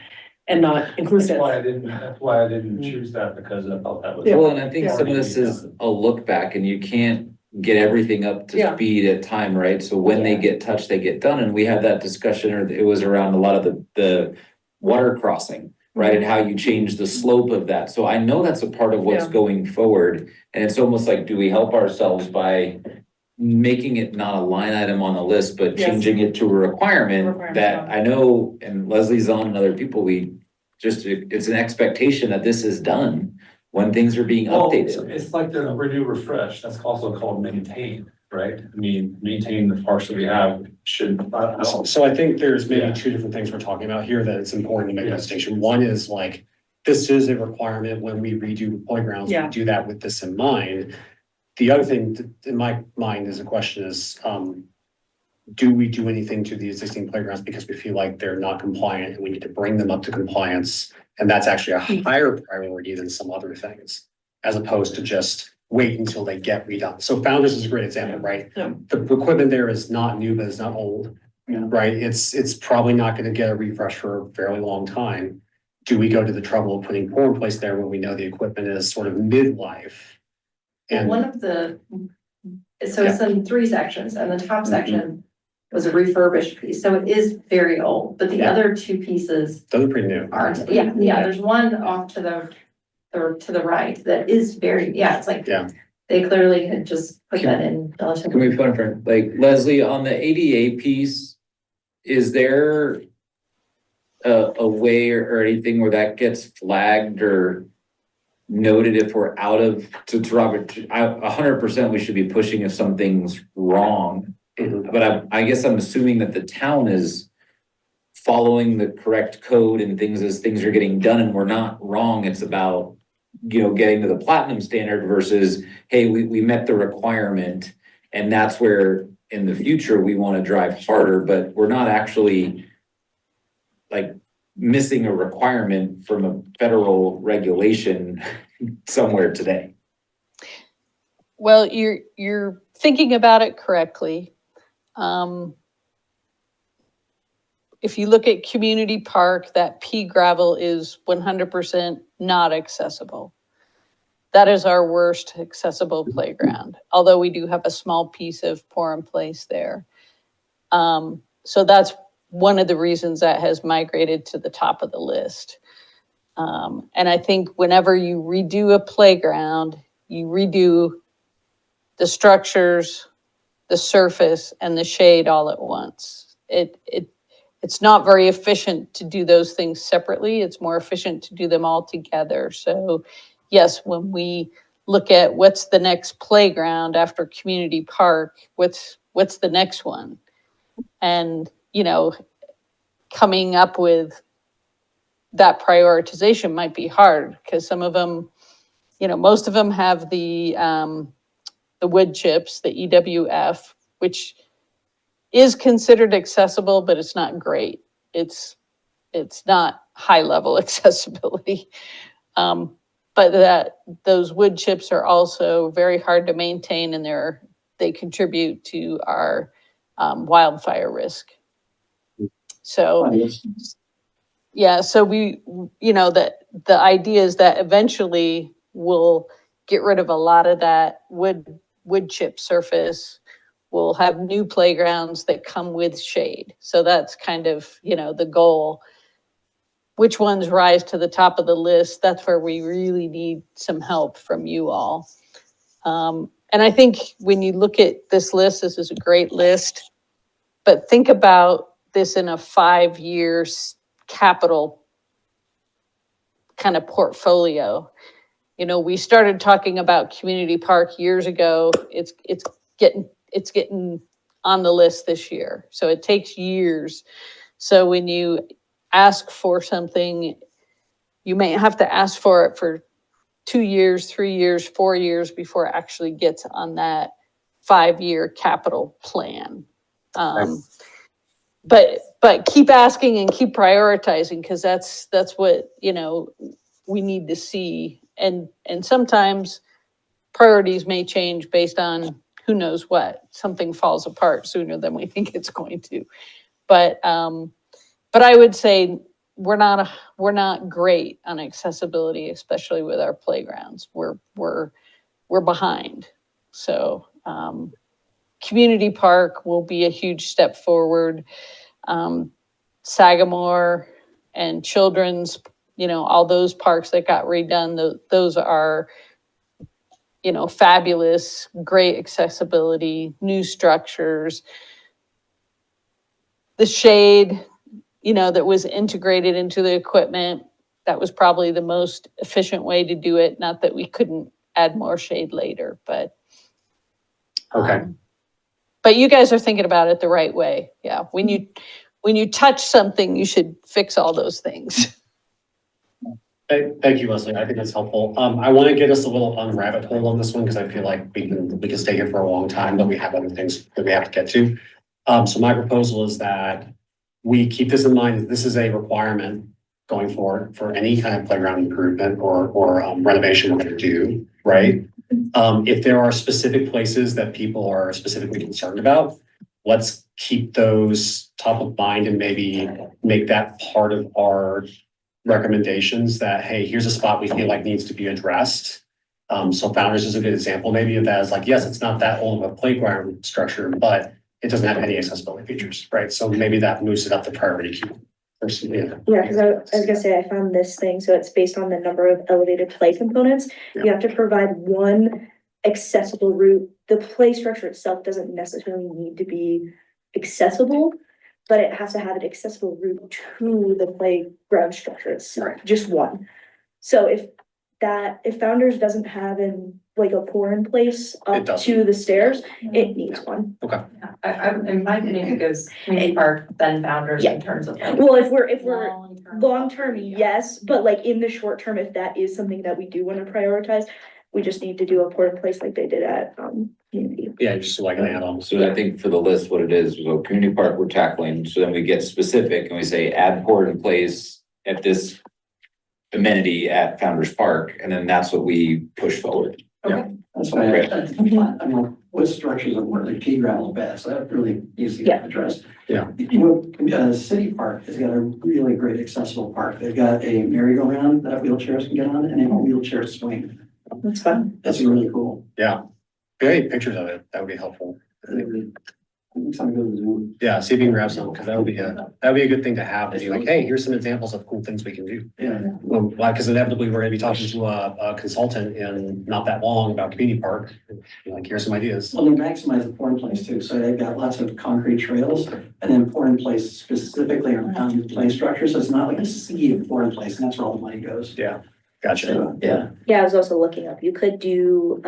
and not inclusive. That's why I didn't choose that, because I thought that was. Yeah. Well, and I think some of this is a look back and you can't get everything up to Yeah. speed at time, right? So when they get touched, they get done. And we had that discussion, or it was around a lot of the water crossing, right? And how you change the slope of that. So I know that's a part of what's Yeah. going forward. And it's almost like, do we help ourselves by making it not a line item on the list, but Yes. changing it to a requirement that yeah. I know, and Leslie's on and other people, it's an expectation that this is done when things are being Well, updated. it's like the renew refresh, that's also called maintain, right? I mean, maintain the parks that we have should, I don't know. So I think there's Yeah. maybe two different things we're talking about here that it's important to make a distinction. One is like, this is a requirement when we redo playgrounds, we Yeah. do that with this in mind. The other thing in my mind is a question is, do we do anything to the existing playgrounds because we feel like they're not compliant and we need to bring them up to compliance? And that's actually a higher priority than some other things, as opposed to just wait until they get redone. So Founders is a great example, right? Yeah. The equipment there is not new, but it's not old, right? It's probably not gonna get a refresh for a fairly long time. Do we go to the trouble of putting poor in place there when we know the equipment is sort of midlife? Well, And one of the, so it's in 3 sections, and the top section was a refurbished piece, so it is very old, but the Yeah. other 2 pieces those are pretty new. aren't, there's one off to the right that is very, it's like. Yeah. They clearly had just put that in Can relatively. we put in front, like Leslie, on the ADA piece, is there a way or anything where that gets flagged or noted if we're out of, to Robert, 100% we should be pushing if something's wrong. But I guess I'm assuming that the town is following the correct code and things as things are getting done and we're not wrong. It's about, getting to the platinum standard versus, hey, we met the requirement. And that's where in the future we want to drive harder, but we're not actually like missing a requirement from a federal regulation somewhere today. Well, you're thinking about it correctly. If you look at Community Park, that pea gravel is 100% not accessible. That is our worst accessible playground, although we do have a small piece of pour in place there. So that's one of the reasons that has migrated to the top of the list. And I think whenever you redo a playground, you redo the structures, the surface, and the shade all at once. It's not very efficient to do those things separately. It's more efficient to do them all together. So yes, when we look at what's the next playground after Community Park, what's the next one? And, coming up with that prioritization might be hard because some of them, most of them have the wood chips, the EWF, which is considered accessible, but it's not great. It's not high level accessibility. But those wood chips are also very hard to maintain and they contribute to our wildfire risk. So so we, the idea is that eventually we'll get rid of a lot of that wood chip surface. We'll have new playgrounds that come with shade. So that's kind of, the goal. Which ones rise to the top of the list? That's where we really need some help from you all. And I think when you look at this list, this is a great list, but think about this in a 5-year capital kind of portfolio. We started talking about Community Park years ago. It's getting on the list this year. So it takes years. So when you ask for something, you may have to ask for it for 2 years, 3 years, 4 years before it actually gets on that 5-year capital plan. But keep asking and keep prioritizing, because that's what, we need to see. And sometimes priorities may change based on who knows what. Something falls apart sooner than we think it's going to. But I would say we're not great on accessibility, especially with our playgrounds. We're behind. So community park will be a huge step forward. Sagamore and Children's, all those parks that got redone, those are, fabulous, great accessibility, new structures. The shade, that was integrated into the equipment, that was probably the most efficient way to do it. Not that we couldn't add more shade later, but. Okay. But you guys are thinking about it the right way. Yeah. When you touch something, you should fix all those things. Thank you, Leslie. I think that's helpful. I want to get us a little on rabbit hole on this one because I feel like we can stay here for a long time, but we have other things that we have to get to. So my proposal is that we keep this in mind, that this is a requirement going forward for any kind of playground improvement or renovation we're going to do, right? If there are specific places that people are specifically concerned about, let's keep those top of mind and maybe make that part of our recommendations that, hey, here's a spot we feel like needs to be addressed. So Founders is a good example maybe of that. Is like, yes, it's not that old of a playground structure, but it doesn't have any accessibility features, right? So maybe that moves it up the priority queue. Yeah, because I was gonna say, I found this thing, so it's based on the number of elevated play components. Yeah. You have to provide one accessible route. The play structure itself doesn't necessarily need to be accessible, but it has to have an accessible route to the playground structure itself, just one. So if Founders doesn't have a pour in place up to the stairs, it needs one. Okay. In my opinion, it goes community park, then Founders Yeah. in terms of. Well, if we're Long-term. long-term, yes, but like in the short term, if that is something that we do want to prioritize, we just need to do a port in place like they did at community. Yeah, just like an add-on. So I think for the list, what it is, so community park we're tackling, so then we get specific and we say add port in place at this amenity at Founders Park, and then that's what we push forward. That's why I mean, what structures are more like pea gravel beds, that really easy to address. Yeah. City Park has got a really great accessible park. They've got a merry-go-round that wheelchairs can get on and a wheelchair swing. That's fun. That's really cool. Yeah. Great pictures of it. That would be helpful. Next time I go to the zoo. Yeah, see if you can grab some, because that would be a good thing to have, to be like, hey, here's some examples of cool things we can do. Yeah. Well, because inevitably we're gonna be talking to a consultant in not that long about community park. Like, here's some ideas. Well, they maximize the pour in place too. So they've got lots of concrete trails and then pour in place specifically around the play structure. So it's not like a sea of pour in place, and that's where all the money goes. Yeah, gotcha. So, yeah. Yeah, I was also looking up, you could do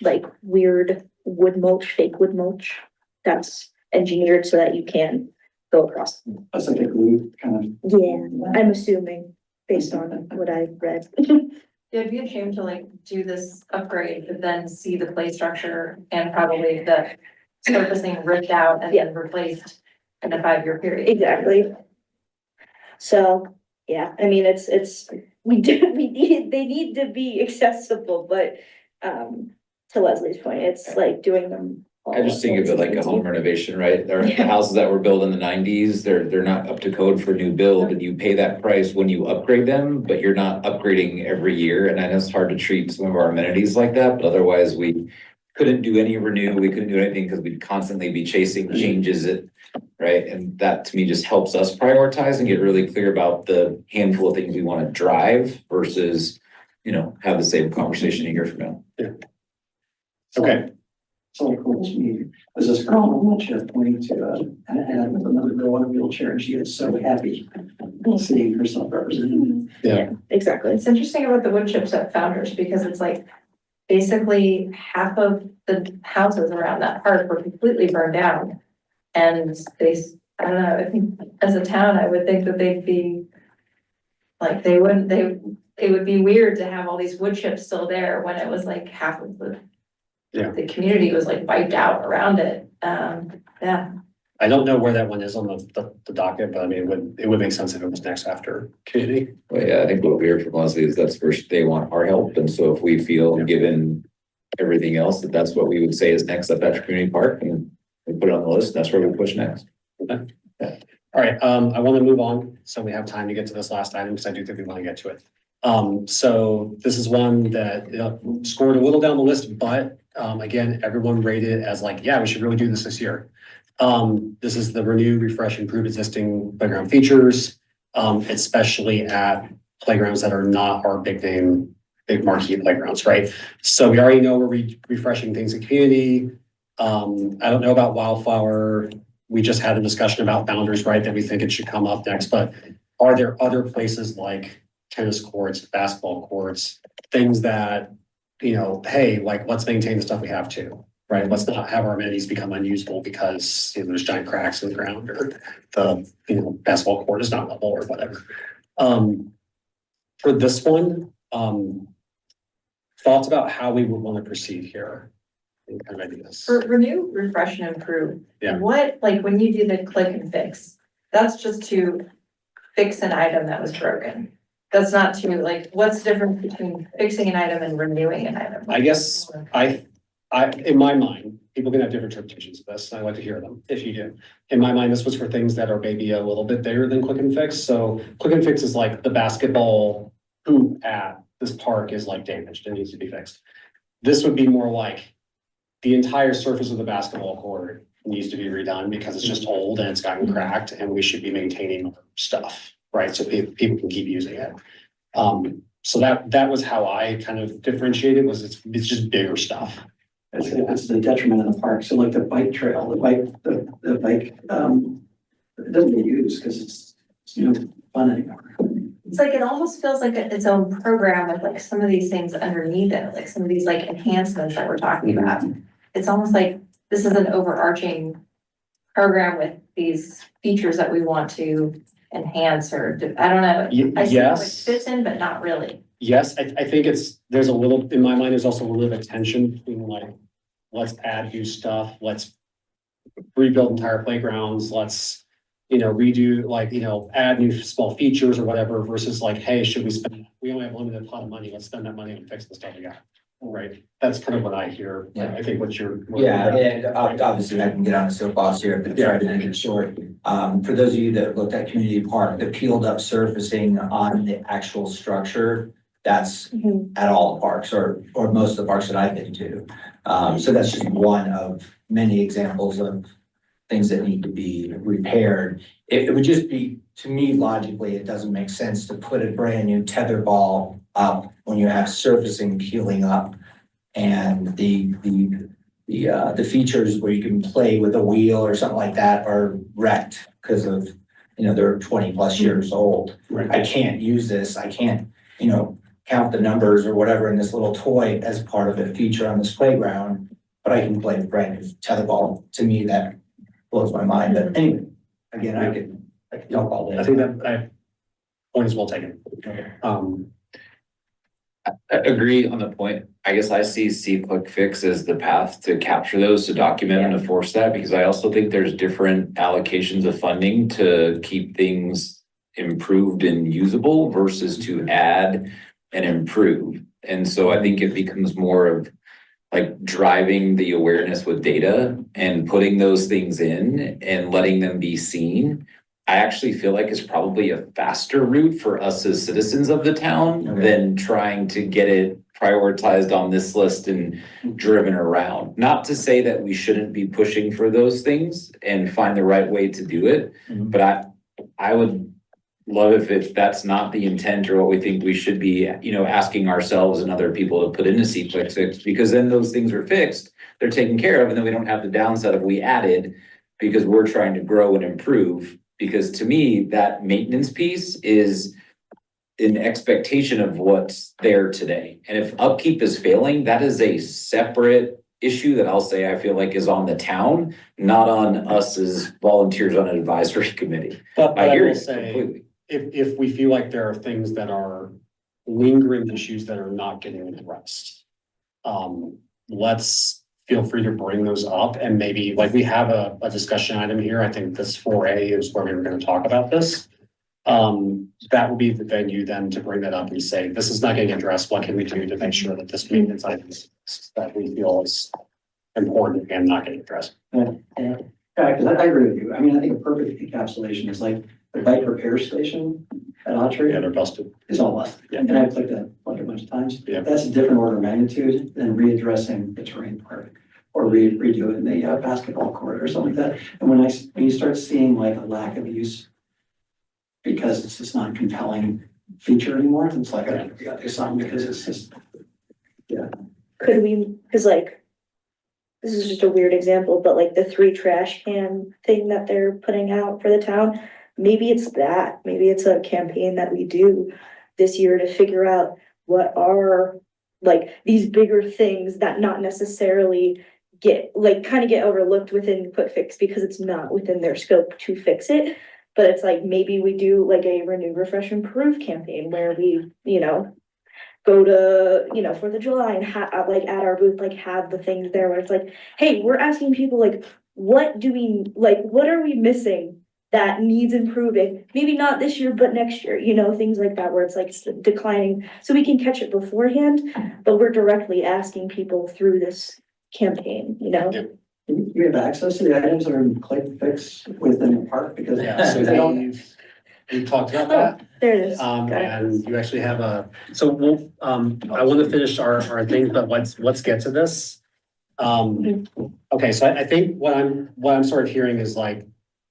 like weird wood mulch, fake wood mulch. That's engineered so that you can go across. That's like a glue kind of. Yeah, I'm assuming based on what I read. It'd be a shame to do this upgrade, but then see the play structure and probably the surfacing ripped out and then replaced in a 5-year period. Exactly. So, yeah, I mean, they need to be accessible, but to Leslie's point, it's like doing them. I just think of it like a home renovation, right? Or the houses that were built in the 90s, they're not up to code for new build, and you pay that price when you upgrade them, but you're not upgrading every year. And I know it's hard to treat some of our amenities like that, but otherwise we couldn't do any renew, we couldn't do anything because we'd constantly be chasing changes, right? And that to me just helps us prioritize and get really clear about the handful of things we want to drive versus, have the same conversation a year from now. Yeah. Okay. So cool to me was this girl in a wheelchair pointing to an ad with another girl in a wheelchair, and she is so happy seeing herself represented. Yeah. Exactly. It's interesting about the wood chips at Founders because it's like basically half of the houses around that park were completely burned down. And I don't know, I think as a town, I would think that they'd be Like they wouldn't, it would be weird to have all these wood chips still there when it was like half of the. Yeah. The community was like wiped out around it, yeah. I don't know where that one is on the docket, but I mean, it would make sense if it was next after community. Well, yeah, I think what we heard from Leslie is that's where they want our help, and so if we feel, given everything else, that that's what we would say is next up at community park, and we put it on the list, that's where we push next. Okay. Yeah. All right, I want to move on, so we have time to get to this last item, because I do think we want to get to it. So this is one that scored a little down the list, but again, everyone rated it as like, yeah, we should really do this year. This is the renew, refresh, improve existing playground features, especially at playgrounds that are not our big big marquee playgrounds, right? So we already know we're refreshing things in community. I don't know about Wildflower. We just had a discussion about Founders, right? That we think it should come up next, but are there other places like tennis courts, basketball courts, things that, hey, like, let's maintain the stuff we have too, right? Let's not have our amenities become unusable because there's giant cracks in the ground or the basketball court is not level or whatever. For this one, thoughts about how we would want to proceed here. Kind of ideas. For renew, refresh and improve. Yeah. What, like when you do the click and fix, that's just to fix an item that was broken. That's not to like, what's the difference between fixing an item and renewing an item? I guess I, in my mind, people can have different interpretations of this, and I'd like to hear them if you do. In my mind, this was for things that are maybe a little bit bigger than click and fix. So click and fix is like the basketball hoop at this park is like damaged and needs to be fixed. This would be more like the entire surface of the basketball court needs to be redone because it's just old and it's gotten cracked, and we should be maintaining stuff, right? So people can keep using it. So that was how I kind of differentiated, was it's just bigger stuff. It's the detriment of the park. So like the bike trail, the bike, it doesn't get used because it's fun anymore. It's like, it almost feels like its own program with like some of these things underneath it, like some of these like enhancements that we're talking about. It's almost like this is an overarching program with these features that we want to enhance or I don't know. I see how it Yes. fits in, but not really. Yes, I think there's a little, in my mind, there's also a little bit of tension between like, let's add new stuff, let's rebuild entire playgrounds, let's, redo, like, add new small features or whatever, versus like, hey, we only have a limited pot of money, let's spend that money and fix the stuff we got. Right, that's kind of what I hear. Yeah. I think what you're. Yeah, and obviously I can get on a soapbox here, but try to make it short. For those of you that looked at Community Park, the peeled up surfacing on the actual structure, that's at all the parks or most of the parks that I've been to. So that's just one of many examples of things that need to be repaired. It would just be, to me, logically, it doesn't make sense to put a brand new tether ball up when you have surfacing peeling up and the features where you can play with a wheel or something like that are wrecked because of, they're 20+ years old. Right. I can't use this. I can't, count the numbers or whatever in this little toy as part of a feature on this playground, but I can play with brand new tetherball. To me, that blows my mind. But anyway, again, I could talk all day. I think that point is well taken. I agree on the point. I guess I see click fix as the path to capture those, to document and to force that, because I also think there's different allocations of funding to keep things improved and usable versus to add and improve. And so I think it becomes more of like driving the awareness with data and putting those things in and letting them be seen. I actually feel like it's probably a faster route for us as citizens of the town than trying to get it prioritized on this list and driven around. Not to say that we shouldn't be pushing for those things and find the right way to do it, but I would love if that's not the intent or what we think we should be, asking ourselves and other people to put into C-Click Fix, because then those things are fixed, they're taken care of, and then we don't have the downside of we added because we're trying to grow and improve. Because to me, that maintenance piece is an expectation of what's there today. And if upkeep is failing, that is a separate issue that I'll say I feel like is on the town, not on us as volunteers on an advisory committee. But I I hear will you say, completely. if we feel like there are things that are lingering issues that are not getting addressed, let's feel free to bring those up, and maybe like we have a discussion item here. I think this 4A is where we were going to talk about this. That will be the venue then to bring that up and say, this is not getting addressed. What can we do to make sure that this maintenance item is that we feel is important and not getting addressed? Yeah, because I agree with you. I mean, I think a perfect encapsulation is like the bike repair station at Autry Yeah, they're busted. is all busted. Yeah. And I've clicked that like a bunch of times. Yeah. That's a different order of magnitude than readdressing the terrain part or redoing the basketball court or something like that. And when you start seeing like a lack of use because it's just not a compelling feature anymore, it's like, I gotta do something because it's just, Could we, cause like, this is just a weird example, but like the 3 trash can thing that they're putting out for the town, maybe it's that, maybe it's a campaign that we do this year to figure out what are like these bigger things that not necessarily get, like, kind of get overlooked within Quick Fix because it's not within their scope to fix it. But it's like, maybe we do like a Renew, Refresh, Improve campaign where we, go to, 4th of July and like at our booth, like have the things there where it's like, hey, we're asking people like, what are we missing that needs improving? Maybe not this year, but next year, things like that where it's like declining, so we can catch it beforehand, but we're directly asking people through this campaign, you have access to the items that are in Quick Fix within the park because Yeah, so they don't. we've talked about that. There it is. And you actually have so we'll, I want to finish our thing, but let's get to this. Okay, so I think what I'm sort of hearing is like,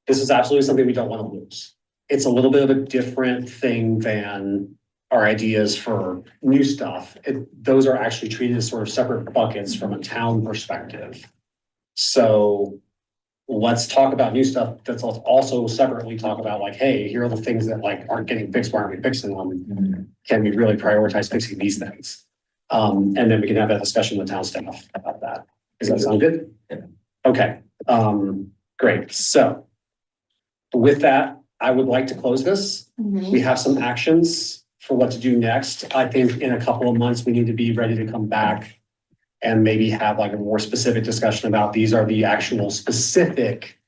this is absolutely something we don't want to lose. It's a little bit of a different thing than our ideas for new stuff. Those are actually treated as sort of separate buckets from a town perspective. So let's talk about new stuff. Let's also separately talk about like, hey, here are the things that like aren't getting fixed. Why aren't we fixing them? Can we really prioritize fixing these things? And then we can have that discussion with town staff about that. Does that sound good? Yeah. Okay, great. So with that, I would like to close this. We have some actions for what to do next. I think in a couple of months, we need to be ready to come back and maybe have like a more specific discussion about these are the actual specific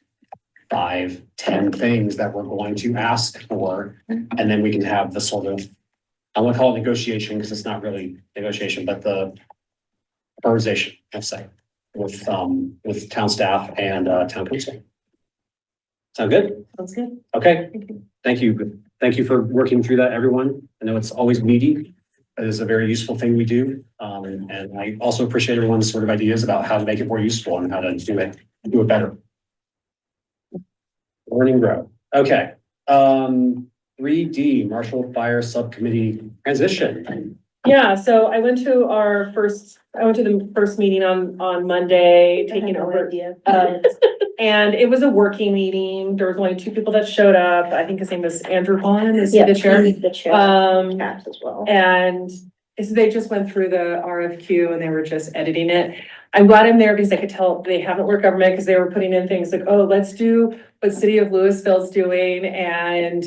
5, 10 things that we're going to ask for. And then we can have the sort of, I want to call it negotiation because it's not really negotiation, but the prioritization, let's say, with town staff and town council. Sound good? Sounds good. Okay, thank you. Thank you for working through that, everyone. I know it's always meaty. It is a very useful thing we do. And I also appreciate everyone's sort of ideas about how to make it more useful and how to do it better. Learn and grow. Okay. 3D, Marshall Fire Subcommittee transition. Yeah, so I went to the first meeting on Monday, taking over. And it was a working meeting. There was only 2 people that showed up. I think his name was Andrew Vaughn, is he the chair? He's the chair. Caps as well. And so they just went through the RFQ and they were just editing it. I'm glad I'm there because I could tell they haven't worked government because they were putting in things like, oh, let's do what City of Louisville's doing and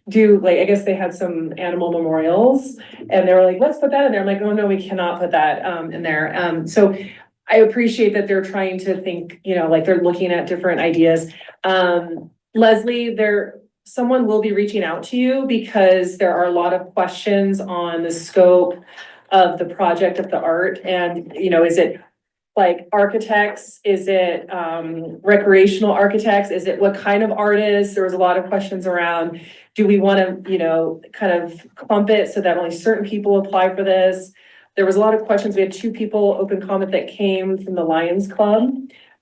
do like, I guess they had some animal memorials and they were like, let's put that in there. I'm like, oh no, we cannot put that in there. So I appreciate that they're trying to think, like they're looking at different ideas. Leslie, someone will be reaching out to you because there are a lot of questions on the scope of the project of the art and, is it like architects? Is it recreational architects? Is it what kind of artists? There was a lot of questions around, do we want to, kind of clump it so that only certain people apply for this? There was a lot of questions. We had 2 people open comment that came from the Lions Club.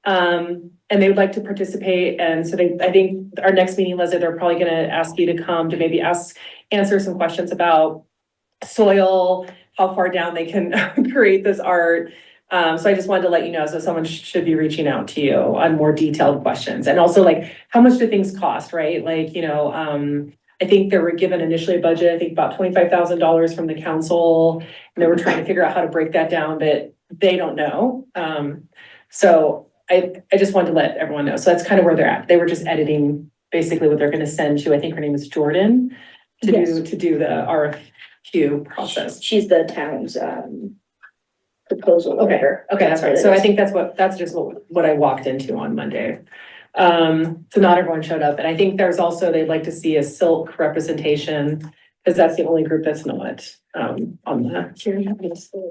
And they would like to participate. And so I think our next meeting, Leslie, they're probably going to ask you to come to maybe answer some questions about soil, how far down they can create this art. So I just wanted to let you know, so someone should be reaching out to you on more detailed questions. And also like, how much do things cost, right? Like, I think they were given initially a budget, I think about $25,000 from the council. And they were trying to figure out how to break that down, but they don't know. So I just wanted to let everyone know. So that's kind of where they're at. They were just editing basically what they're gonna send to, I think her name is Jordan, Yes. to do the RFQ process. She's the town's, proposal Okay, writer. okay, that's right. So I That's think that's just what I walked into on Monday. So not everyone showed up, and I think there's also, they'd like to see a silk representation, because that's the only group that's not, on that.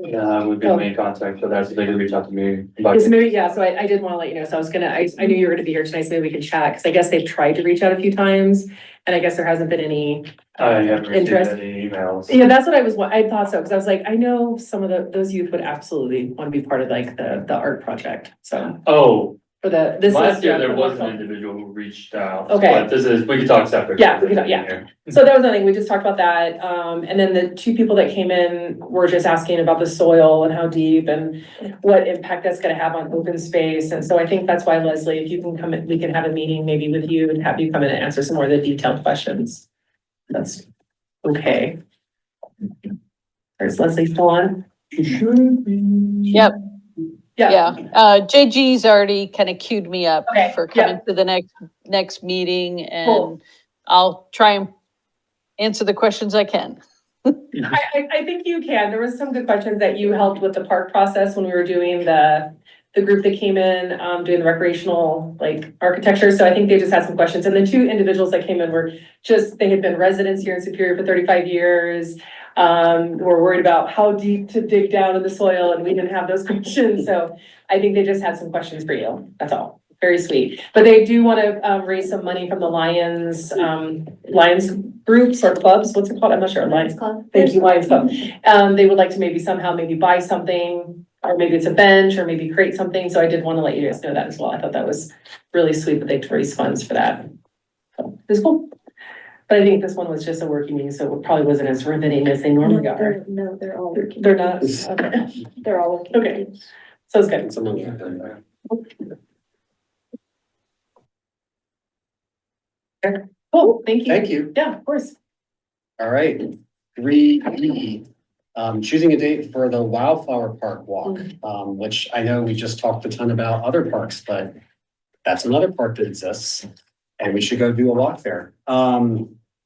Yeah, we've been in contact, so that's, they could reach out to me about. Yes, maybe, yeah, so I did want to let you know, so I knew you were gonna be here tonight, so maybe we can chat, because I guess they've tried to reach out a few times, and I guess there hasn't been any. I haven't received interest. any emails. Yeah, that's what I thought so, because I was like, I know some of those youth would absolutely want to be part of like the art project, so. Oh, For this is. last year yeah, there for was an Marshall. individual who reached out. Okay. But this is, we can talk separate. Yeah, we can talk, yeah. So that was nothing, we just talked about that, and then the two people that came in were just asking about the soil and how deep and what impact that's gonna have on open space, and so I think that's why, Leslie, if you can come in, we can have a meeting maybe with you and have you come in and answer some more of the detailed questions. That's okay. Is Leslie still on? Yep. Yeah. Yeah, JG's already kind of queued me up Okay, for coming to the next meeting, and I'll try and answer the questions I can. I think you can. There was some good questions that you helped with the park process when we were doing the group that came in, doing the recreational like architecture. So I think they just had some questions. And the two individuals that came in were they had been residents here in Superior for 35 years. Were worried about how deep to dig down in the soil, and we didn't have those questions. So I think they just had some questions for you. That's all. Very sweet. But they do want to raise some money from the Lions groups or clubs. What's it called? I'm not sure. Lions Club. Thank you, Lions Club. They would like to maybe somehow buy something, or maybe it's a bench, or maybe create something. So I did want to let you guys know that as well. I thought that was really sweet that they raised funds for that. So it was cool. But I think this one was just a working meeting, so it probably wasn't as riveting as they normally are. No, they're all working. They're not, okay, They're all working. Okay. So it's good. Cool, thank you. Thank you. Yeah, of course. All right, 3E, choosing a date for the Wildflower Park walk, which I know we just talked a ton about other parks, but that's another park that exists, and we should go do a walk there.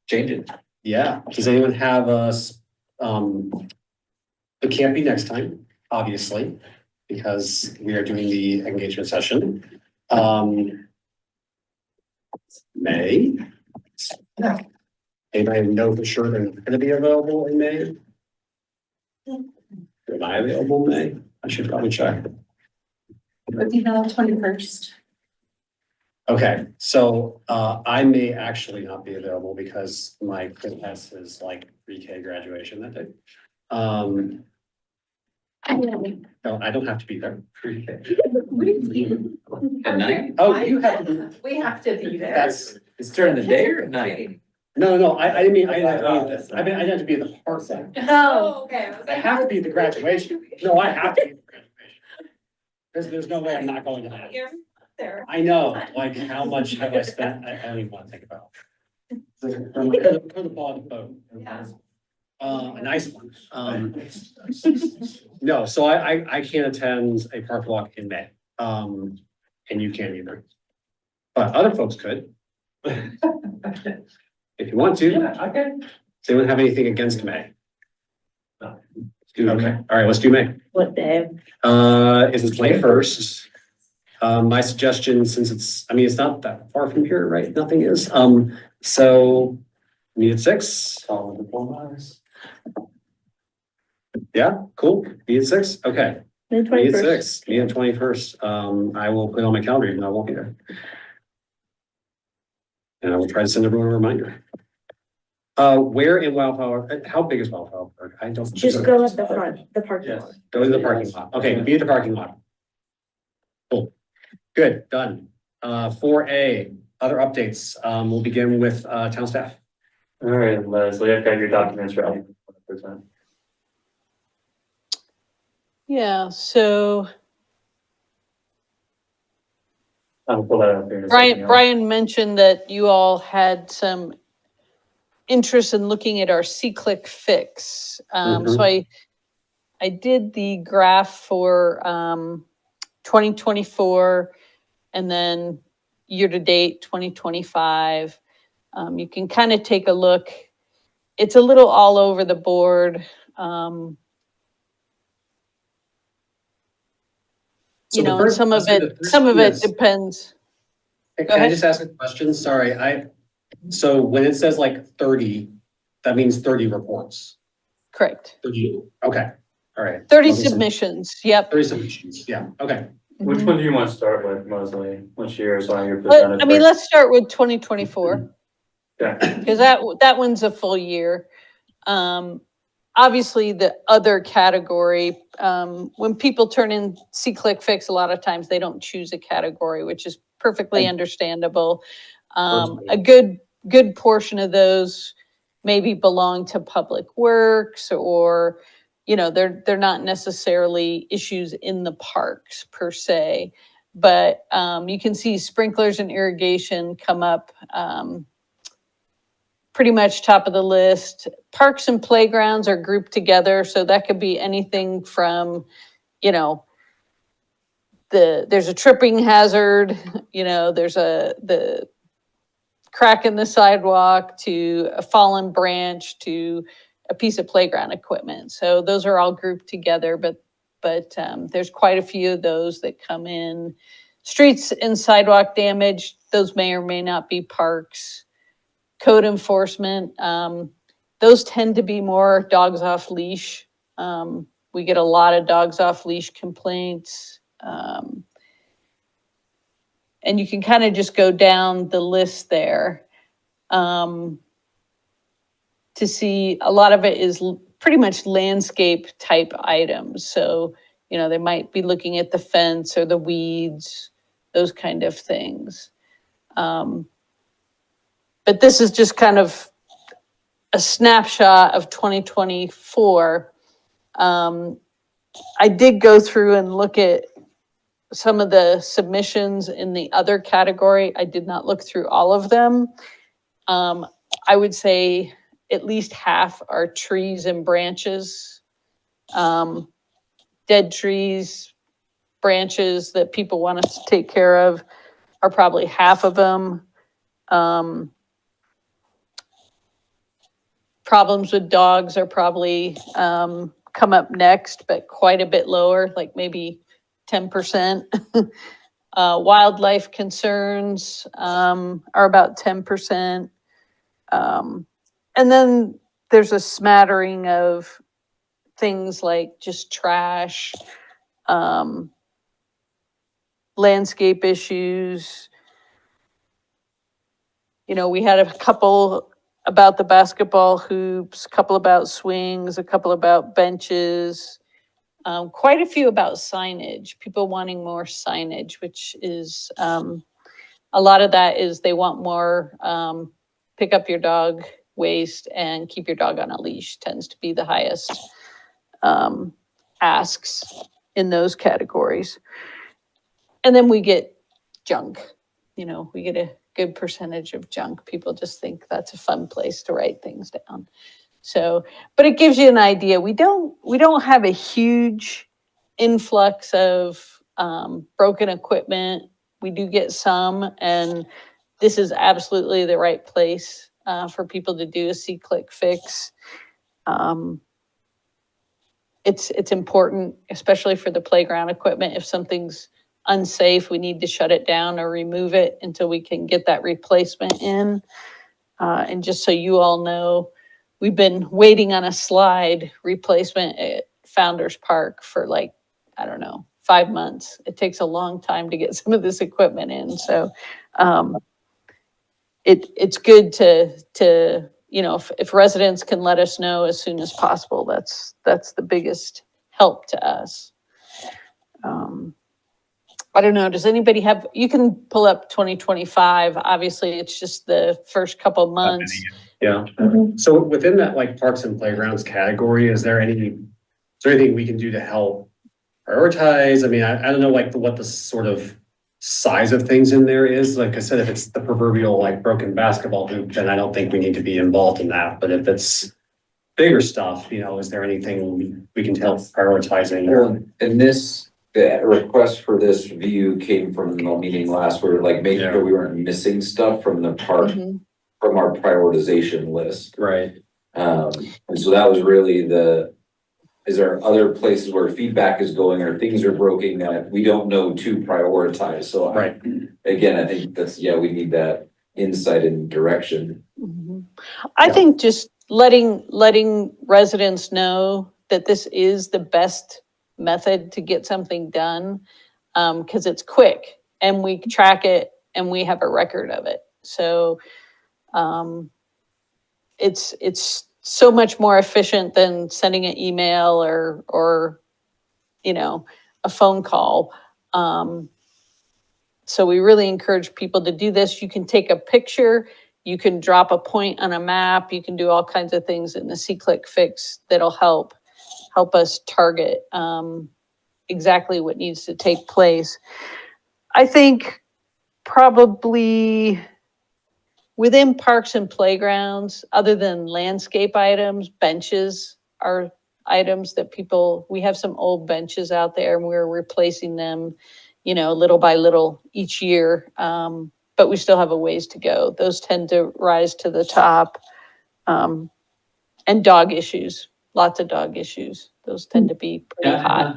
Change it. Yeah, does anyone have it can't be next time, obviously, because we are doing the engagement session. May. Anybody know for sure they're gonna be available in May? Am I available in May? I should probably check. Would be the 21st. Okay, so I may actually not be available because my class is like pre-K graduation that day. No, I don't have to be there. Pre-K. At night? Oh, you have, We have to be there. that's, It's during the day or at night? no, I mean, I have to be at the park thing. Oh, okay. I have to be at the graduation. No, I have to be at the graduation. There's no way I'm not going to that. There. I know, like, how much have I spent? I don't even want to think about. Put the ball in the boat. Yeah. A nice one. No, so I can't attend a park walk in May. And you can't either. But other folks could. If you want to. Yeah, okay. Does anyone have anything against May? No. Okay, all right, let's do May. What day? It's May 1st. My suggestion, since it's not that far from here, right? Nothing is. So meet at 6. Yeah, cool. Meet at 6. Okay. The Meet at 21st. 6. Meet at 21st. I will put it on my calendar, even though I won't be there. And I will try to send everyone a reminder. Where in Wildflower, how big is Wildflower Park? I don't. Just go at the front, the parking lot. Go to the parking lot. Okay, be at the parking lot. Cool. Good, done. 4A, other updates. We'll begin with town staff. All right, Leslie, I've got your documents ready. 100%. Yeah, so I'll pull that up here in a second. Brian mentioned that you all had some interest in looking at our C-click fix. So I did the graph for 2024, and then year-to-date 2025. You can kind of take a look. It's a little all over the board. So You the know, and first- some of so the it, first some of thing it that's- depends. Can Go I ahead. just ask a question? Sorry, so when it says like 30, that means 30 reports. Correct. 30, okay, all right. 30 Okay, so submissions, yep. 30 submissions, yeah, okay. Which one do you want to start with, Leslie? Which year is on your But, percentage? I mean, let's start with 2024, Okay. because that one's a full year. Obviously, the other category, when people turn in C-Click Fix, a lot of times they don't choose a category, which is perfectly understandable. A good portion of those maybe belong to Public Works, or, you know, they're not necessarily issues in the parks per se. But you can see sprinklers and irrigation come up pretty much top of the list. Parks and playgrounds are grouped together, so that could be anything from, you know, there's a tripping hazard, you know, there's the crack in the sidewalk, to a fallen branch, to a piece of playground equipment. So those are all grouped together, but there's quite a few of those that come in. Streets and sidewalk damage, those may or may not be parks. Code enforcement, those tend to be more dogs off leash. We get a lot of dogs off leash complaints. And you can kind of just go down the list there to see a lot of it is pretty much landscape type items. So, you know, they might be looking at the fence or the weeds, those kind of things. But this is just kind of a snapshot of 2024. I did go through and look at some of the submissions in the other category. I did not look through all of them. I would say at least half are trees and branches. Dead trees, branches that people want us to take care of are probably half of them. Problems with dogs are probably come up next, but quite a bit lower, like maybe 10%. Wildlife concerns are about 10%. And then there's a smattering of things like just trash, landscape issues. You know, we had a couple about the basketball hoops, a couple about swings, a couple about benches, quite a few about signage, people wanting more signage, which is a lot of that is they want more pick up your dog waste and keep your dog on a leash tends to be the highest asks in those categories. And then we get junk, you know, we get a good percentage of junk. People just think that's a fun place to write things down. So, but it gives you an idea. We don't have a huge influx of broken equipment. We do get some, and this is absolutely the right place for people to do a C-Click Fix. It's important, especially for the playground equipment. If something's unsafe, we need to shut it down or remove it until we can get that replacement in. And just so you all know, we've been waiting on a slide replacement at Founders Park for like, I don't know, 5 months. It takes a long time to get some of this equipment in. So it's good to you know, if residents can let us know as soon as possible, that's the biggest help to us. I don't know, does anybody have, you can pull up 2025. Obviously, it's just the first couple months. Yeah, so within that like parks and playgrounds category, is there anything we can do to help prioritize? I mean, I don't know like what the sort of size of things in there is. Like I said, if it's the proverbial like broken basketball hoop, then I don't think we need to be involved in that. But if it's bigger stuff, you know, is there anything we can help prioritizing? Well, in this the request for this view came from the meeting last, where like making Yeah. sure we weren't missing stuff from the park, Mhm. from our prioritization list. Right. And so that was really is there other places where feedback is going or things are broken that we don't know to prioritize? So Right. again, I think we need that insight and direction. Mhm. I think just letting residents know that this is the best method to get something done, because it's quick and we track it and we have a record of it. So it's so much more efficient than sending an email or a phone call. So we really encourage people to do this. You can take a picture, you can drop a point on a map, you can do all kinds of things in the C-Click Fix that'll help us target exactly what needs to take place. I think probably within parks and playgrounds, other than landscape items, benches are items that we have some old benches out there and we're replacing them, little by little each year. But we still have a ways to go. Those tend to rise to the top. And dog issues, lots of dog issues. Those tend to be pretty hot.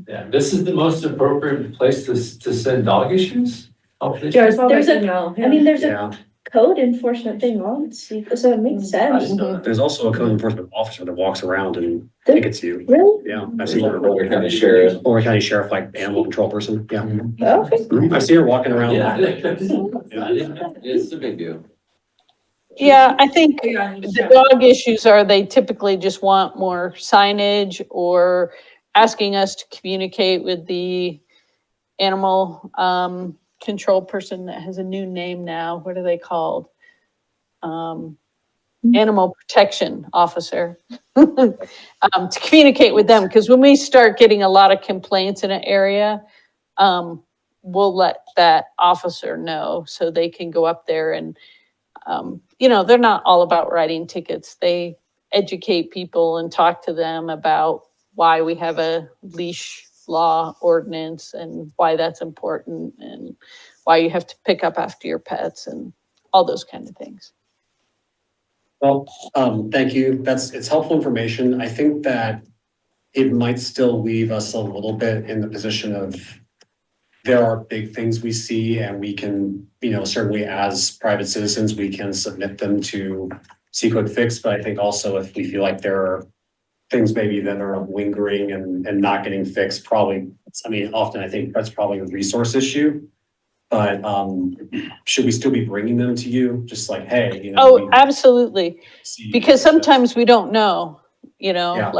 Yeah, this is the most appropriate place to send dog issues? Yeah, I saw There's that a- email. I mean, there's a Yeah. code enforcement thing on, so it makes sense. There's also a code enforcement officer that walks around and tickets you. Really? Yeah, I've seen her. Boulder County Sheriff. Boulder County Sheriff, like animal control person. Yeah. Okay. I see her walking around. It's a big deal. Yeah, I think the dog issues are they typically just want more signage or asking us to communicate with the animal control person that has a new name now. What are they called? Animal protection officer. To communicate with them, because when we start getting a lot of complaints in an area, we'll let that officer know so they can go up there and they're not all about writing tickets. They educate people and talk to them about why we have a leash law ordinance and why that's important and why you have to pick up after your pets and all those kind of things. Well, thank you. It's helpful information. I think that it might still leave us a little bit in the position of there are big things we see and we can, certainly as private citizens, we can submit them to C-Click Fix. But I think also if we feel like there are things maybe that are lingering and not getting fixed, often I think that's probably a resource issue. But should we still be bringing them to you? Just like, hey, Oh, absolutely. Because sometimes we don't know, Yeah.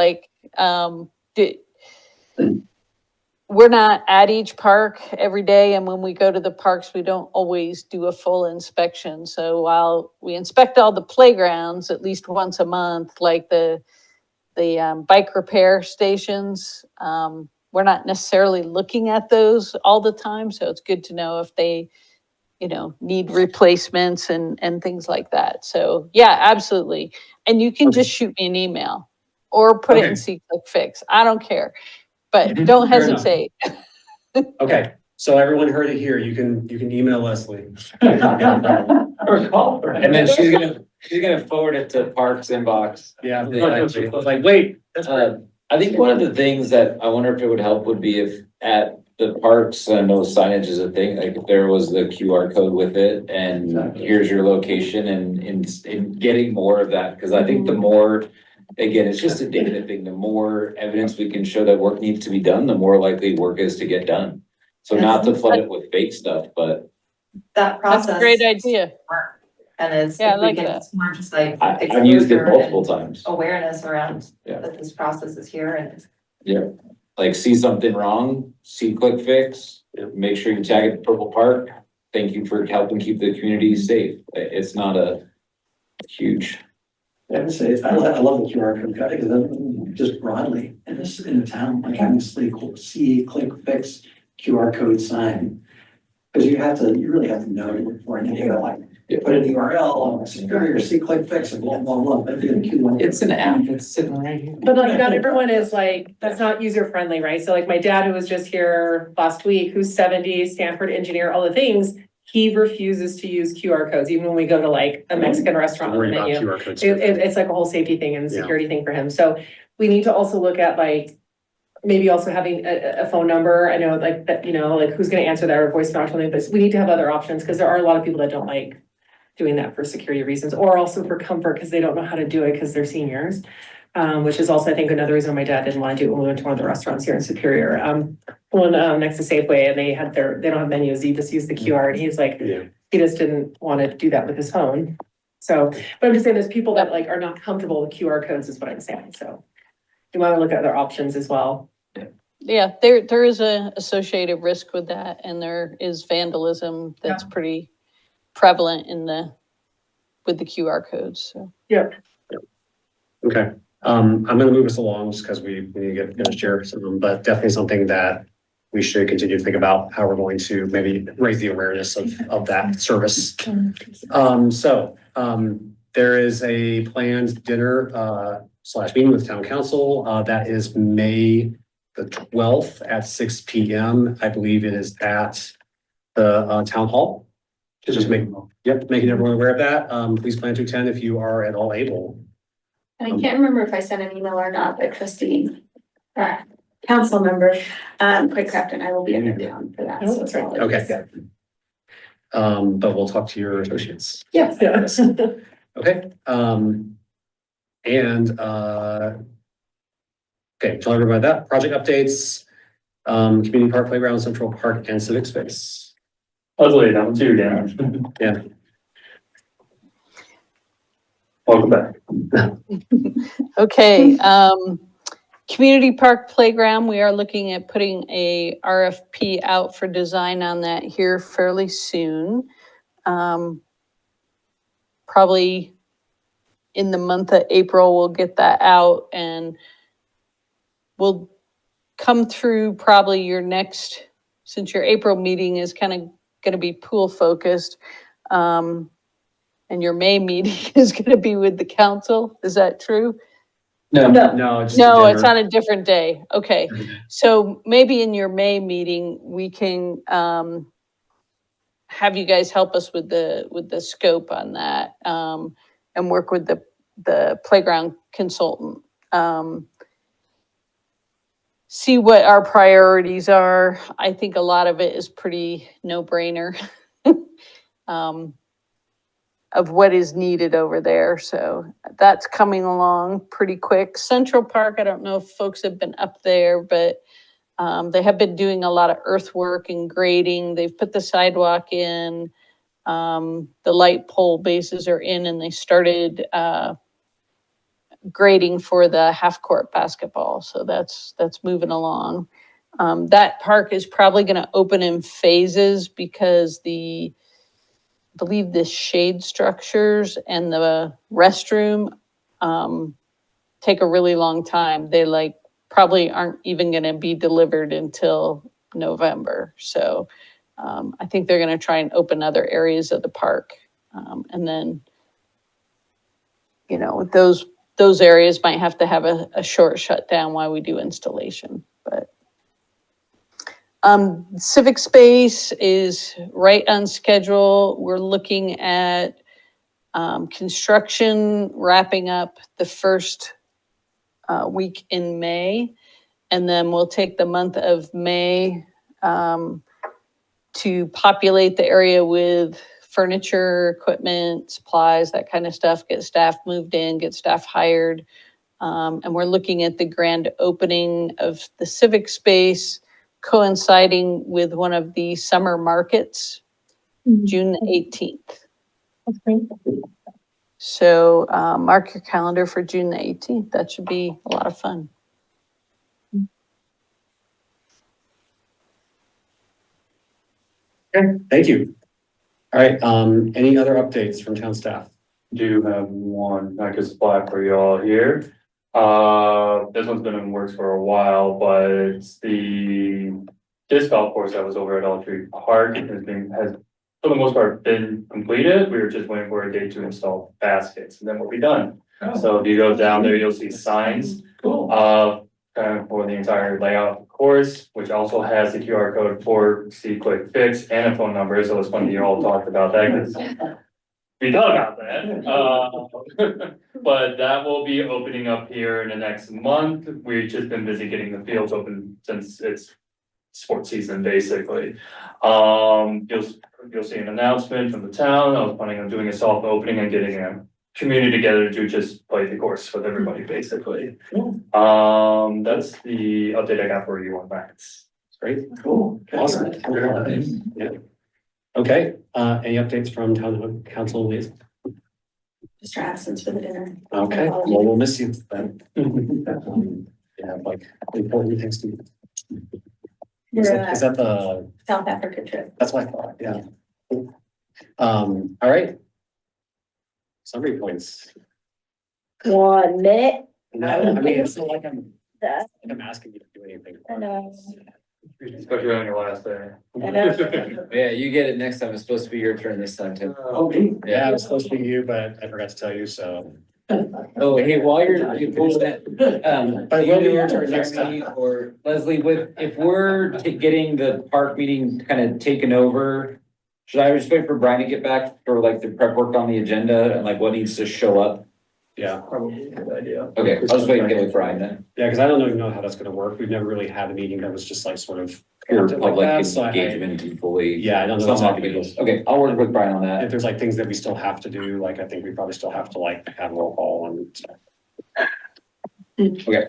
We're not at each park every day. And when we go to the parks, we don't always do a full inspection. So while we inspect all the playgrounds at least once a month, like the bike repair stations, we're not necessarily looking at those all the time. So it's good to know if they, need replacements and things like that. So yeah, absolutely. And you can just shoot me an email or put it in C-Click Fix. I don't care, but don't Fair enough. hesitate. Okay, so everyone heard it here. You can email Leslie. Or call her. And then she's gonna forward it to Parks inbox. Yeah, exactly. I was like, wait, that's I think one of the things that I wonder if it would help would be if at the parks, I know signage is a thing, like if there was the QR code with it and here's your location and in getting more of that, because I think the more, again, it's just a data thing, the more evidence we can show that work needs to be done, the more likely work is to get done. So not to flood it with fake stuff, but That process. That's a great idea. And it's, Yeah, I if we like can, that. it's more just like I've used it exposure multiple and times. awareness around Yeah. that this process is here and Like see something wrong, see click fix, make sure you tag it Purple Park. Thank you for helping keep the community safe. It's not a huge. I would say, I love the QR code, because then just broadly in the town, like having see, click, fix QR code sign. Because you really have to know to look for it, and you gotta put in the URL, Superior, C-click fix, and blah, blah, blah, that'd be in Q1. It's an app, it's sitting right here. But like, not everyone is like, that's not user friendly, right? So like my dad, who was just here last week, who's 70, Stanford engineer, all the things, he refuses to use QR codes, even when we go to like a Mexican restaurant with a Worried about menu. QR codes. It's like a whole safety thing and security thing for him. So we need to also look at like, maybe also having a phone number. I know like that, you know, like who's gonna answer that or voicemail or something, but we need to have other options because there are a lot of people that don't like doing that for security reasons or also for comfort because they don't know how to do it because they're seniors. Which is also, I think, another reason my dad didn't want to do it when we went to one of the restaurants here in Superior. One next to Safeway, and they don't have menus, you just use the QR, and he's like, he just didn't want to do that with his phone. So, but I'm just saying, there's people that like are not comfortable with QR codes, is what I'm saying, so. You want to look at other options as well. Yeah, there is a associated risk with that, and there is vandalism that's pretty prevalent with the QR codes, so. Yeah. Okay, I'm gonna move us along just because we need to get finished here, but definitely something that we should continue to think about how we're going to maybe raise the awareness of that service. There is a planned dinner / meeting with town council that is May the 12th at 6 p.m. I believe it is at the town hall. Just making everyone aware of that. Please plan to attend if you are at all able. And I can't remember if I sent an email or not, but trustee, council member, Craig Crafton, I will be in town for that. Oh, so that's right. Okay. But we'll talk to your associates. Yes. Okay, okay, tell everybody that, project updates, community park, playground, central park, and civic space. I was late, I'm too, Dan. Yeah. Welcome back. Okay, community park playground, we are looking at putting a RFP out for design on that here fairly soon. Probably in the month of April, we'll get that out and we'll come through probably your next, since your April meeting is kind of going to be pool focused. And your May meeting is going to be with the council. Is that true? No, It's on a different day. Okay. So maybe in your May meeting, we can have you guys help us with the scope on that and work with the playground consultant. See what our priorities are. I think a lot of it is pretty no-brainer of what is needed over there. So that's coming along pretty quick. Central Park, I don't know if folks have been up there, but they have been doing a lot of earthwork and grading. They've put the sidewalk in. The light pole bases are in, and they started grading for the half-court basketball. So that's moving along. That park is probably going to open in phases because I believe the shade structures and the restroom take a really long time. They probably aren't even going to be delivered until November. So I think they're going to try and open other areas of the park. And then, those areas might have to have a short shutdown while we do installation. But civic space is right on schedule. We're looking at construction wrapping up the first week in May. And then we'll take the month of May to populate the area with furniture, equipment, supplies, that kind of stuff, get staff moved in, get staff hired. And we're looking at the grand opening of the civic space coinciding with one of the summer markets, June 18th. That's great. So mark your calendar for June the 18th. That should be a lot of fun. Okay, thank you. All right, any other updates from town staff? Do have one I could supply for y'all here. This one's been in the works for a while, but it's the disc golf course that was over at All Tree Park has for the most part, been completed. We were just waiting for a date to install baskets, and then we'll be done. So if you go down there, you'll see signs, Cool. kind of for the entire layout of the course, which also has the QR code for see quick fix and a phone number. So it's funny you all talked about that, because we thought about that. But that will be opening up here in the next month. We've just been busy getting the fields open since it's sports season, basically. You'll see an announcement from the town. I was planning on doing a soft opening and getting a community together to just play the course with everybody, basically. That's the update I got for you on that. Great, Cool. awesome. Yeah. Okay, any updates from town council liaison? Just your absence for the dinner. Okay, well, we'll miss you then. Yeah, like important things to do. Is that the, South Africa trip. that's what I thought, yeah. All right. Summary points. 1 minute. No, I mean, it's not like That, I'm asking you to do anything. I know. Especially on your last day. I know. Yeah, you get it next time. It's supposed to be your turn this time, Tim. Oh, me? Yeah, it was supposed to be you, but I forgot to tell you, so. Oh, hey, while you're pulling that, But it will be your turn next Jeremy time. or Leslie, if we're getting the park meeting kind of taken over, should I just wait for Brian to get back for like the prep work on the agenda and like what needs to show up? Yeah, Probably a good idea. Okay, I'll just wait and get with Brian then. yeah, because I don't even know how that's gonna work. We've never really had a meeting that was just like sort of. Pure like public that, so I- engagement and fully. Yeah, I don't know. Some exactly. individuals. Okay, I'll work with Brian on If that. there's like things that we still have to do, like I think we probably still have to like have roll call and stuff. Okay.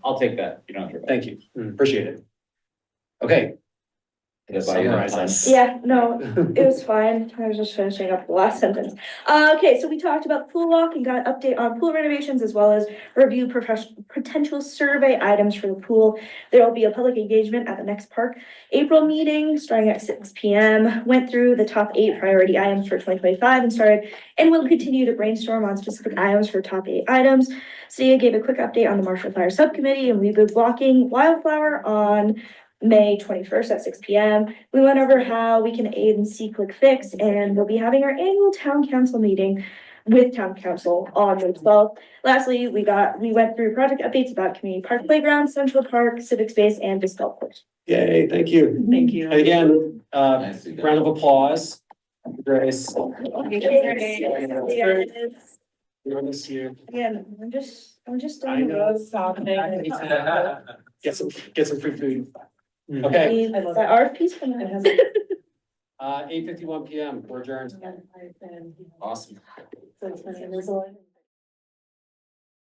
I'll take that. You don't have to. Thank you, appreciate it. Okay. Did I buy you enough Summarize time? us. Yeah, no, it was fine. I was just finishing up the last sentence. Okay, so we talked about the pool walk and got an update on pool renovations as well as review potential survey items for the pool. There will be a public engagement at the next park April meeting starting at 6 p.m. Went through the top 8 priority items for 2025 and will continue to brainstorm on specific items for top 8 items. Sia gave a quick update on the Marshall Fire Subcommittee, and we will be walking Wildflower on May 21st at 6 p.m. We went over how we can aid and see quick fix, and we'll be having our annual town council meeting with town council on May 12th. Lastly, we went through project updates about community park playground, central park, civic space, and disc golf course. Yay, thank you. Thank you. And again, Nicely done. round of applause. Grace. We'll miss you. Again, I'm just I on the know. road. Get some free food. Okay, The RFP's coming out. 8:51 PM, we're adjourned. Awesome. So it's funny, there's a lot.